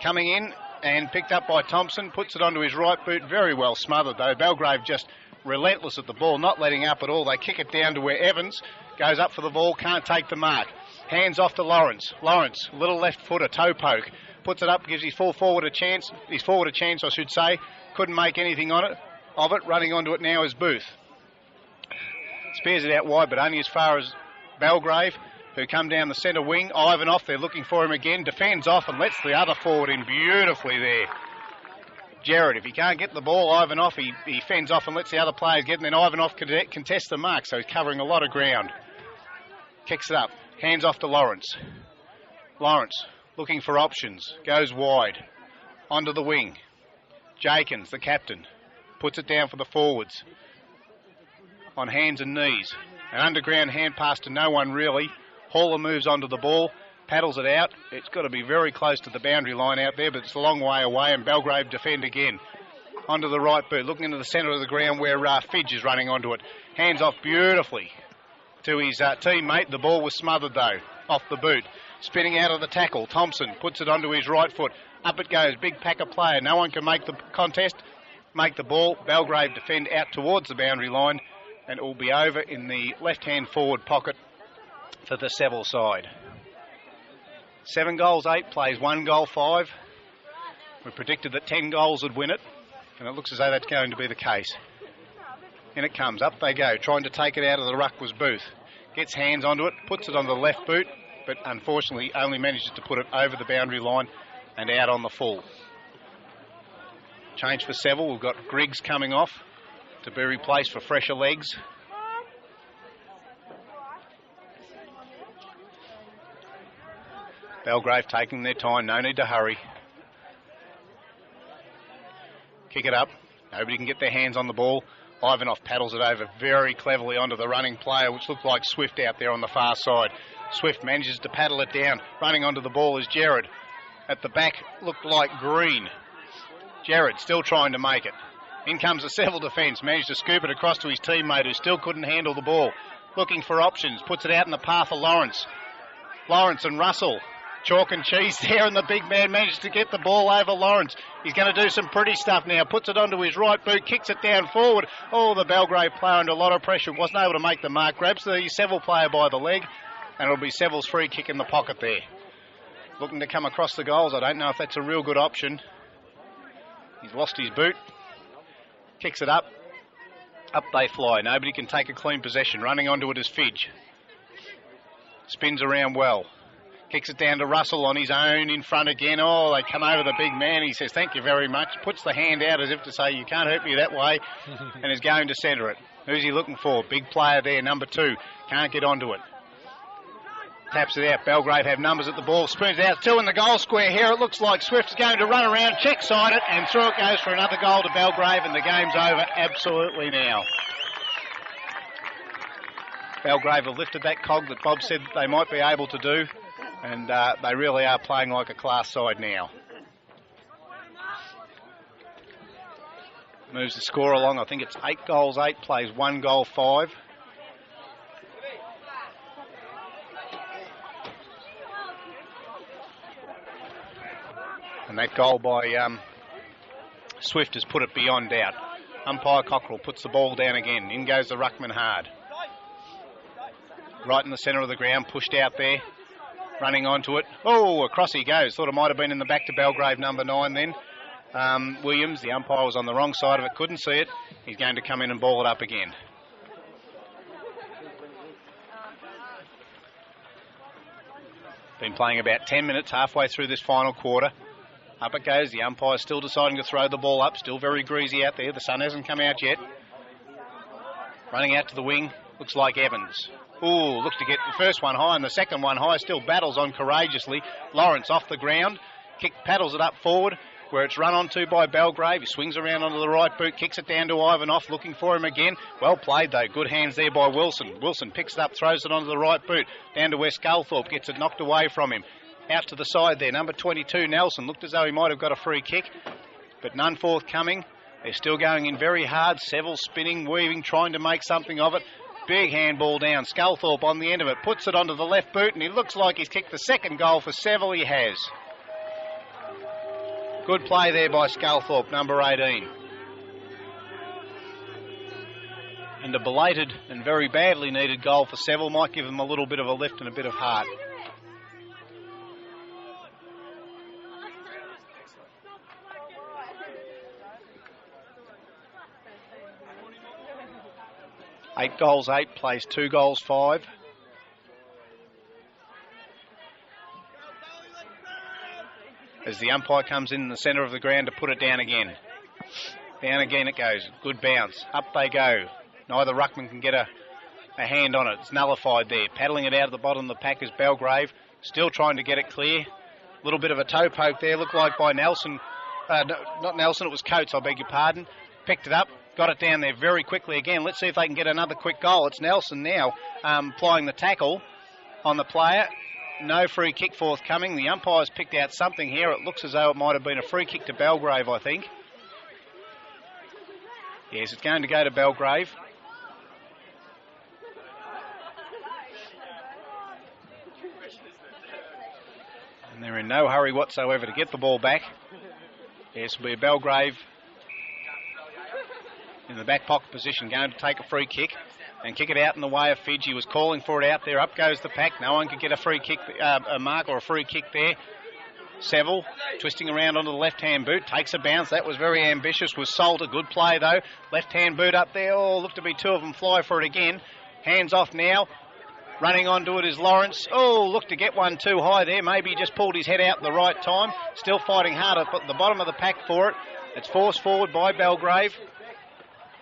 coming in and picked up by Thompson. Puts it onto his right boot. Very well smothered, though. Belgrave just relentless at the ball, not letting up at all. They kick it down to where Evans goes up for the ball, can't take the mark. Hands off to Lawrence. Lawrence, little left foot, a toe poke. Puts it up, gives his forward a chance, I should say. Couldn't make anything of it. Running onto it now is Booth. Spears it out wide, but only as far as Belgrave, who come down the centre wing. Ivan off, they're looking for him again. Defends off and lets the other forward in beautifully there. Jared, if he can't get the ball, Ivan off, he fends off and lets the other players get, and then Ivan off contests the mark, so he's covering a lot of ground. Kicks it up. Hands off to Lawrence. Lawrence looking for options. Goes wide. Onto the wing. Jakins, the captain, puts it down for the forwards. On hands and knees. An underground hand pass to no one really. Haller moves onto the ball. Paddles it out. It's got to be very close to the boundary line out there, but it's a long way away, and Belgrave defend again. Onto the right boot. Looking into the centre of the ground where Fidge is running onto it. Hands off beautifully to his teammate. The ball was smothered though, off the boot. Spinning out of the tackle, Thompson puts it onto his right foot. Up it goes, big packer player. No one can make the contest, make the ball. Belgrave defend out towards the boundary line, and it will be over in the left-hand forward pocket for the Seville side. 7 goals, 8 plays, 1 goal, 5. We predicted that 10 goals would win it, and it looks as though that's going to be the case. In it comes, up they go. Trying to take it out of the ruck was Booth. Gets hands onto it, puts it on the left boot, but unfortunately only manages to put it over the boundary line and out on the full. Change for Seville. We've got Griggs coming off to be replaced for fresher legs. Belgrave taking their time, no need to hurry. Kick it up. Nobody can get their hands on the ball. Ivanov paddles it over very cleverly onto the running player, which looked like Swift out there on the far side. Swift manages to paddle it down. Running onto the ball is Jared. At the back, looked like Green. Jared still trying to make it. In comes the Seville defence. Managed to scoop it across to his teammate, who still couldn't handle the ball. Looking for options. Puts it out in the path of Lawrence. Lawrence and Russell chalk and cheese there, and the big man manages to get the ball over Lawrence. He's going to do some pretty stuff now. Puts it onto his right boot, kicks it down forward. Oh, the Belgrave player under a lot of pressure wasn't able to make the mark. Grabs the Seville player by the leg, and it'll be Seville's free kick in the pocket there. Looking to come across the goals. I don't know if that's a real good option. He's lost his boot. Kicks it up. Up they fly. Nobody can take a clean possession. Running onto it is Fidge. Spins around well. Kicks it down to Russell on his own in front again. Oh, they come over the big man. He says, thank you very much. Puts the hand out as if to say, you can't hurt me that way. And is going to centre it. Who's he looking for? Big player there, number 2. Can't get onto it. Taps it out. Belgrave have numbers at the ball. Spoons it out. 2 in the goal square here. It looks like Swift's going to run around, check side it, and through it goes for another goal to Belgrave, and the game's over absolutely now. Belgrave have lifted that cog that Bob said they might be able to do, and they really are playing like a class side now. Moves the score along. I think it's 8 goals 8, plays 1 goal 5. And that goal by Swift has put it beyond doubt. Umpire Cockrell puts the ball down again. In goes the ruckman hard. Right in the centre of the ground, pushed out there. Running onto it. Oh, across he goes. Thought it might have been in the back to Belgrave number 9 then. Williams, the umpire was on the wrong side of it, couldn't see it. He's going to come in and ball it up again. Been playing about 10 minutes, halfway through this final quarter. Up it goes. The umpire's still deciding to throw the ball up. Still very greasy out there. The sun hasn't come out yet. Running out to the wing. Looks like Evans. Ooh, looks to get the first one high and the second one high. Still battles on courageously. Lawrence off the ground. Paddles it up forward where it's run onto by Belgrave. He swings around onto the right boot. Kicks it down to Ivanoff. Looking for him again. Well played though. Good hands there by Wilson. Wilson picks it up. Throws it onto the right boot. Down to where Sculthorpe gets it knocked away from him. Out to the side there, number 22, Nelson. Looked as though he might have got a free kick, but none forthcoming. They're still going in very hard. Seville spinning, weaving, trying to make something of it. Big handball down. Sculthorpe on the end of it. Puts it onto the left boot, and he looks like he's kicked the second goal for Seville. He has. Good play there by Sculthorpe, number 18. And a belated and very badly needed goal for Seville might give them a little bit of a lift and a bit of heart. Eight goals 8, plays 2 goals 5. As the umpire comes in the centre of the ground to put it down again. Down again it goes. Good bounce. Up they go. Neither ruckman can get a hand on it. It's nullified there. Paddling it out of the bottom of the pack is Belgrave. Still trying to get it clear. A little bit of a toe poke there. Looked like by Nelson. No, not Nelson, it was Coates, I beg your pardon. Picked it up. Got it down there very quickly again. Let's see if they can get another quick goal. It's Nelson now applying the tackle on the player. No free kick forthcoming. The umpire's picked out something here. It looks as though it might have been a free kick to Belgrave, I think. Yes, it's going to go to Belgrave. And they're in no hurry whatsoever to get the ball back. Yes, it'll be a Belgrave in the back pocket position, going to take a free kick and kick it out in the way of Fidge. He was calling for it out there. Up goes the pack. No one could get a free kick, a mark or a free kick there. Seville twisting around onto the left-hand boot. Takes a bounce. That was very ambitious. Was Salt. A good play, though. Left-hand boot up there. Oh, looked to be 2 of them fly for it again. Hands off now. Running onto it is Lawrence. Oh, looked to get one too high there. Maybe he just pulled his head out at the right time. Still fighting hard at the bottom of the pack for it. It's forced forward by Belgrave.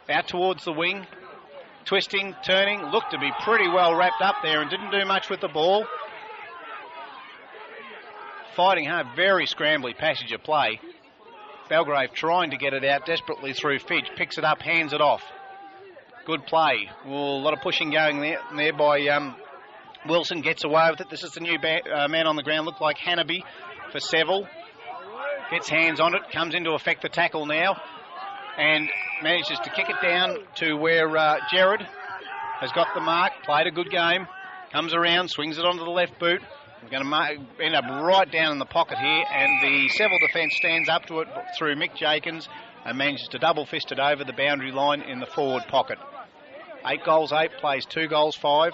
Out towards the wing. Twisting, turning. Looked to be pretty well wrapped up there and didn't do much with the ball. Fighting hard. Very scrambly passage of play. Belgrave trying to get it out desperately through Fidge. Picks it up, hands it off. Good play. Well, a lot of pushing going there by Wilson. Gets away with it. This is the new man on the ground. Looked like Hannaby for Seville. Gets hands on it. Comes into effect the tackle now. And manages to kick it down to where Gerard has got the mark. Played a good game. Comes around, swings it onto the left boot. We're going to end up right down in the pocket here, and the Seville defence stands up to it through Mick Jakins and manages to double fist it over the boundary line in the forward pocket. 8 goals 8, plays 2 goals 5.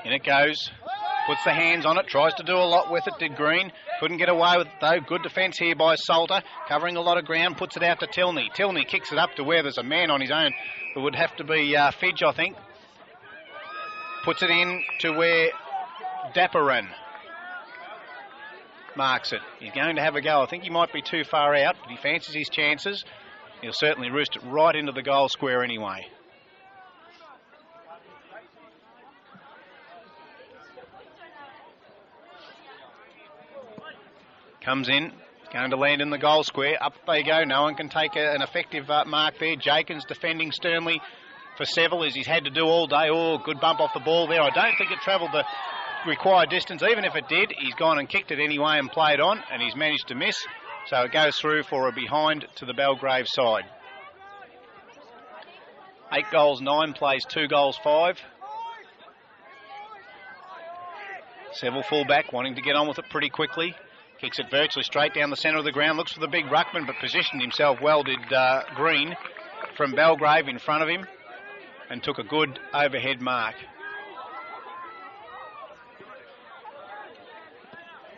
In it goes. Puts the hands on it, tries to do a lot with it, did Green. Couldn't get away with it though. Good defence here by Salter, covering a lot of ground, puts it out to Tilney. Tilney kicks it up to where there's a man on his own. It would have to be Fidge, I think. Puts it in to where Dapperin marks it. He's going to have a go. I think he might be too far out, but he fancies his chances. He'll certainly roost it right into the goal square anyway. Comes in, going to land in the goal square. Up they go. No one can take an effective mark there. Jakins defending sternly for Seville, as he's had to do all day. Oh, good bump off the ball there. I don't think it travelled the required distance. Even if it did, he's gone and kicked it anyway and played on, and he's managed to miss. So it goes through for a behind to the Belgrave side. 8 goals 9, plays 2 goals 5. Seville fullback, wanting to get on with it pretty quickly. Kicks it virtually straight down the centre of the ground. Looks for the big ruckman, but positioned himself well, did Green from Belgrave in front of him, and took a good overhead mark.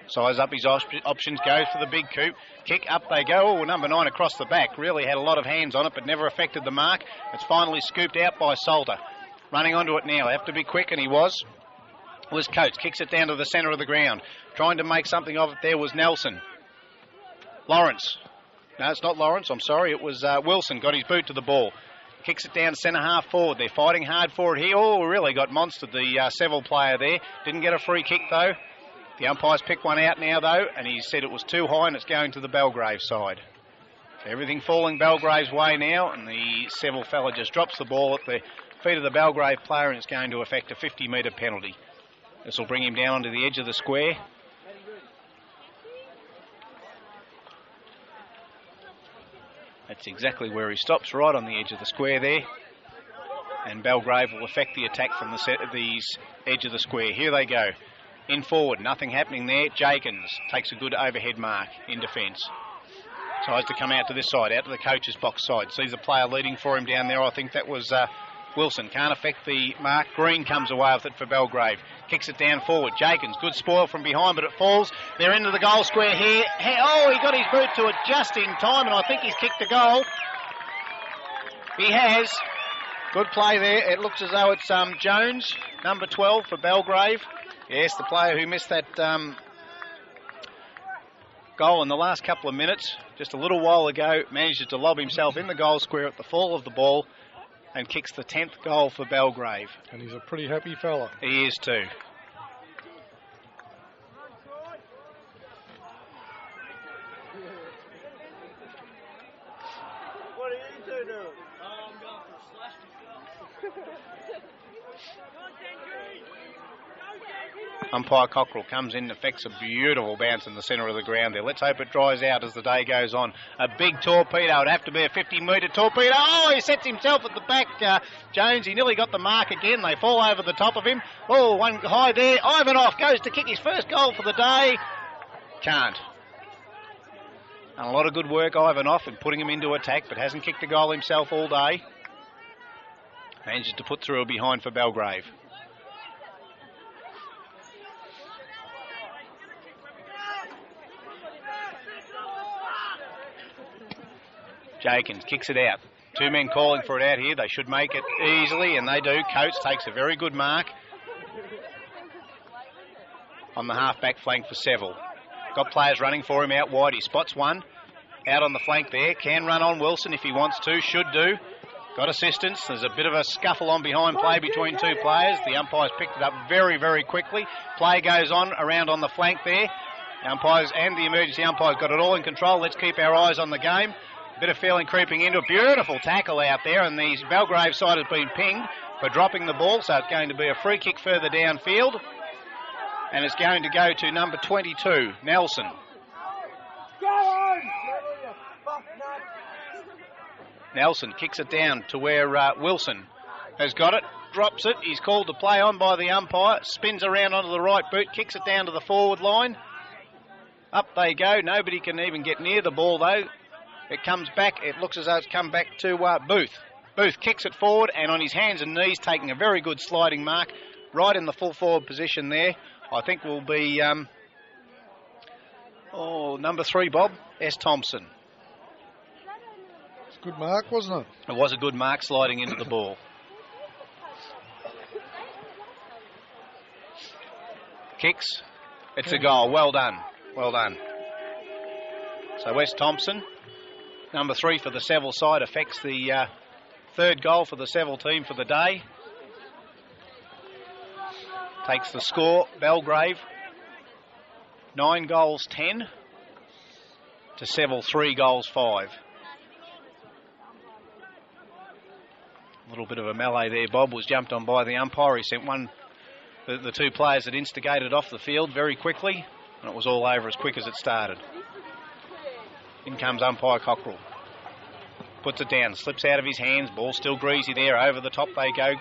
Size up his options, goes for the big coup. Kick, up they go. Oh, number 9 across the back. Really had a lot of hands on it, but never affected the mark. It's finally scooped out by Salter. Running onto it now. Have to be quick, and he was Coates. Kicks it down to the centre of the ground. Trying to make something of it there was Nelson. Lawrence. No, it's not Lawrence, I'm sorry. It was Wilson. Got his boot to the ball. Kicks it down centre half forward. They're fighting hard for it here. Oh, really got monstered, the Seville player there. Didn't get a free kick, though. The umpire's picked one out now, though, and he said it was too high and it's going to the Belgrave side. So everything falling Belgrave's way now, and the Seville fella just drops the ball at the feet of the Belgrave player, and it's going to affect a 50-metre penalty. This will bring him down onto the edge of the square. That's exactly where he stops, right on the edge of the square there. And Belgrave will affect the attack from the edge of the square. Here they go. In forward, nothing happening there. Jakins takes a good overhead mark in defence. Tries to come out to this side, out to the coach's box side. Sees a player leading for him down there. I think that was Wilson. Can't affect the mark. Green comes away with it for Belgrave. Kicks it down forward. Jakins, good spoil from behind, but it falls. They're into the goal square here. Oh, he got his boot to it just in time, and I think he's kicked a goal. He has. Good play there. It looks as though it's Jones, number 12 for Belgrave. Yes, the player who missed that goal in the last couple of minutes, just a little while ago, manages to lob himself in the goal square at the fall of the ball and kicks the 10th goal for Belgrave. And he's a pretty happy fella. He is too. What are you two doing? I'm going for a slash to Umpire Cockrell comes in and effects a beautiful bounce in the centre of the ground there. Let's hope it dries out as the day goes on. A big torpedo. It'd have to be a 50-metre torpedo. Oh, he sets himself at the back. Jones, he nearly got the mark again. They fall over the top of him. Oh, one high there. Ivanov goes to kick his first goal for the day. Can't. And a lot of good work, Ivanov, in putting him into attack, but hasn't kicked a goal himself all day. Manages to put through a behind for Belgrave. Jakins kicks it out. 2 men calling for it out here. They should make it easily, and they do. Coates takes a very good mark on the half-back flank for Seville. Got players running for him out wide. He spots one out on the flank there. Can run on Wilson if he wants to. Should do. Got assistance. There's a bit of a scuffle on behind play between 2 players. The umpires picked it up very, very quickly. Play goes on around on the flank there. The umpires and the emergency umpires got it all in control. Let's keep our eyes on the game. Bit of feeling creeping into a beautiful tackle out there, and the Belgrave side has been pinged for dropping the ball, so it's going to be a free kick further downfield, and it's going to go to number 22, Nelson. Go on! Nelson kicks it down to where Wilson has got it. drops it. He's called to play on by the umpire. Spins around onto the right boot, kicks it down to the forward line. Up they go. Nobody can even get near the ball, though. It comes back. It looks as though it's come back to Booth. Booth kicks it forward, and on his hands and knees, taking a very good sliding mark, right in the full forward position there. I think will be number 3, Bob, S. Thompson. It's a good mark, wasn't it? It was a good mark sliding into the ball. Kicks. It's a goal. Well done. Well done. So Wes Thompson, number 3 for the Seville side, affects the 3rd goal for the Seville team for the day. Takes the score. Belgrave 9 goals 10 to Seville 3 goals 5. A little bit of a melee there. Bob was jumped on by the umpire. He sent the 2 players that instigated off the field very quickly, and it was all over as quick as it started. In comes umpire Cockrell. Puts it down, slips out of his hands. Ball still greasy there. Over the top they go.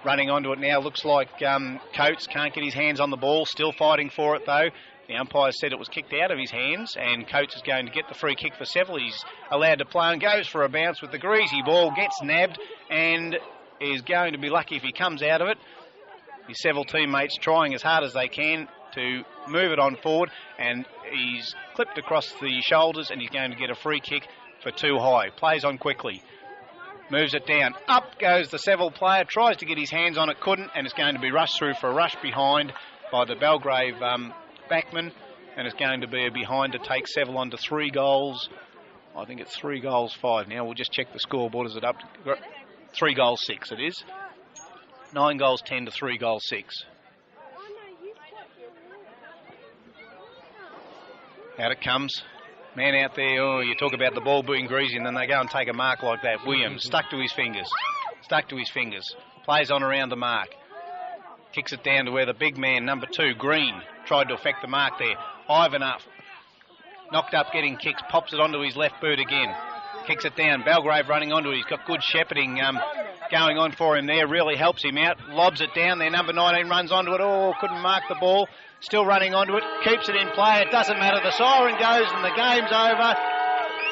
Running onto it now. Looks like Coates can't get his hands on the ball. Still fighting for it though. The umpire said it was kicked out of his hands, and Coates is going to get the free kick for Seville. He's allowed to play and goes for a bounce with the greasy ball. Gets nabbed and is going to be lucky if he comes out of it. His Seville teammates trying as hard as they can to move it on forward, and he's clipped across the shoulders, and he's going to get a free kick for too high. Plays on quickly. Moves it down. Up goes the Seville player. Tries to get his hands on it. Couldn't, and it's going to be rushed through for a rush behind by the Belgrave backman, and it's going to be a behind to take Seville on to 3 goals. I think it's 3 goals 5 now. We'll just check the scoreboard. Is it up? 3 goals 6 it is. 9 goals 10 to 3 goals 6. Out it comes. Man out there, you talk about the ball being greasy, and then they go and take a mark like that. Williams, stuck to his fingers. Plays on around the mark. Kicks it down to where the big man, number 2, Green, tried to affect the mark there. Ivanov, knocked up, getting kicks, pops it onto his left boot again. Kicks it down. Belgrave running onto it. He's got good shepherding going on for him there. Really helps him out. Lobs it down there. Number 19 runs onto it. Couldn't mark the ball. Still running onto it. Keeps it in play. It doesn't matter. The siren goes and the game's over.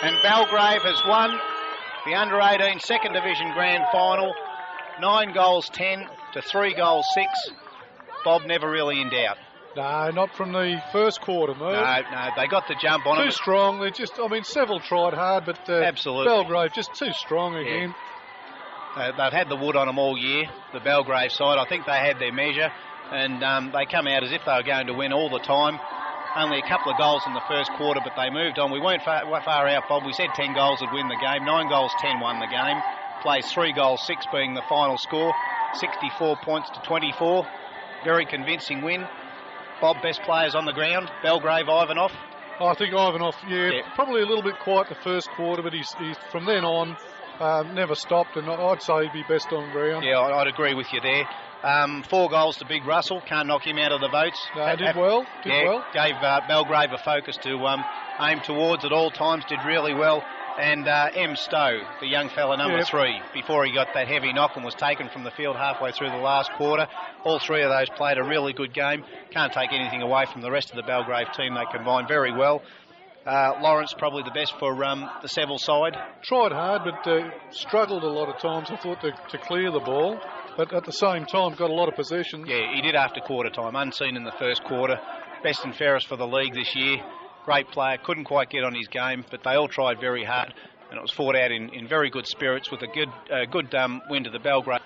And Belgrave has won the Under-18 Second Division Grand Final. 9 goals 10 to 3 goals 6. Bob never really in doubt. No, not from the first quarter, mate. No, they got the jump on too him. Too strong. Seville tried hard, but absolutely. Belgrave just too strong again. Yeah. They've had the wood on them all year, the Belgrave side. I think they had their measure, and they come out as if they were going to win all the time. Only a couple of goals in the first quarter, but they moved on. We weren't far out, Bob. We said 10 goals would win the game. 9 goals 10 won the game. Plays 3 goals 6 being the final score. 64 points to 24. Very convincing win. Bob, best players on the ground. Belgrave, Ivanov. I think Ivanov, probably a little bit quiet the first quarter, but he's from then on never stopped, and I'd say he'd be best on ground. Yeah, I'd agree with you there. 4 goals to Big Russell. Can't knock him out of the votes. No, did well. Gave Belgrave a focus to aim towards at all times. Did really well. And M. Stowe, the young fella, number 3, before he got that heavy knock and was taken from the field halfway through the last quarter. All 3 of those played a really good game. Can't take anything away from the rest of the Belgrave team. They combined very well. Lawrence probably the best for the Seville side. Tried hard, but struggled a lot of times, I thought, to clear the ball. But at the same time, got a lot of possession. Yeah, he did after quarter time. Unseen in the first quarter. Best and fairest for the league this year. Great player, couldn't quite get on his game, but they all tried very hard, and it was fought out in very good spirits with a good win to the Belgrave.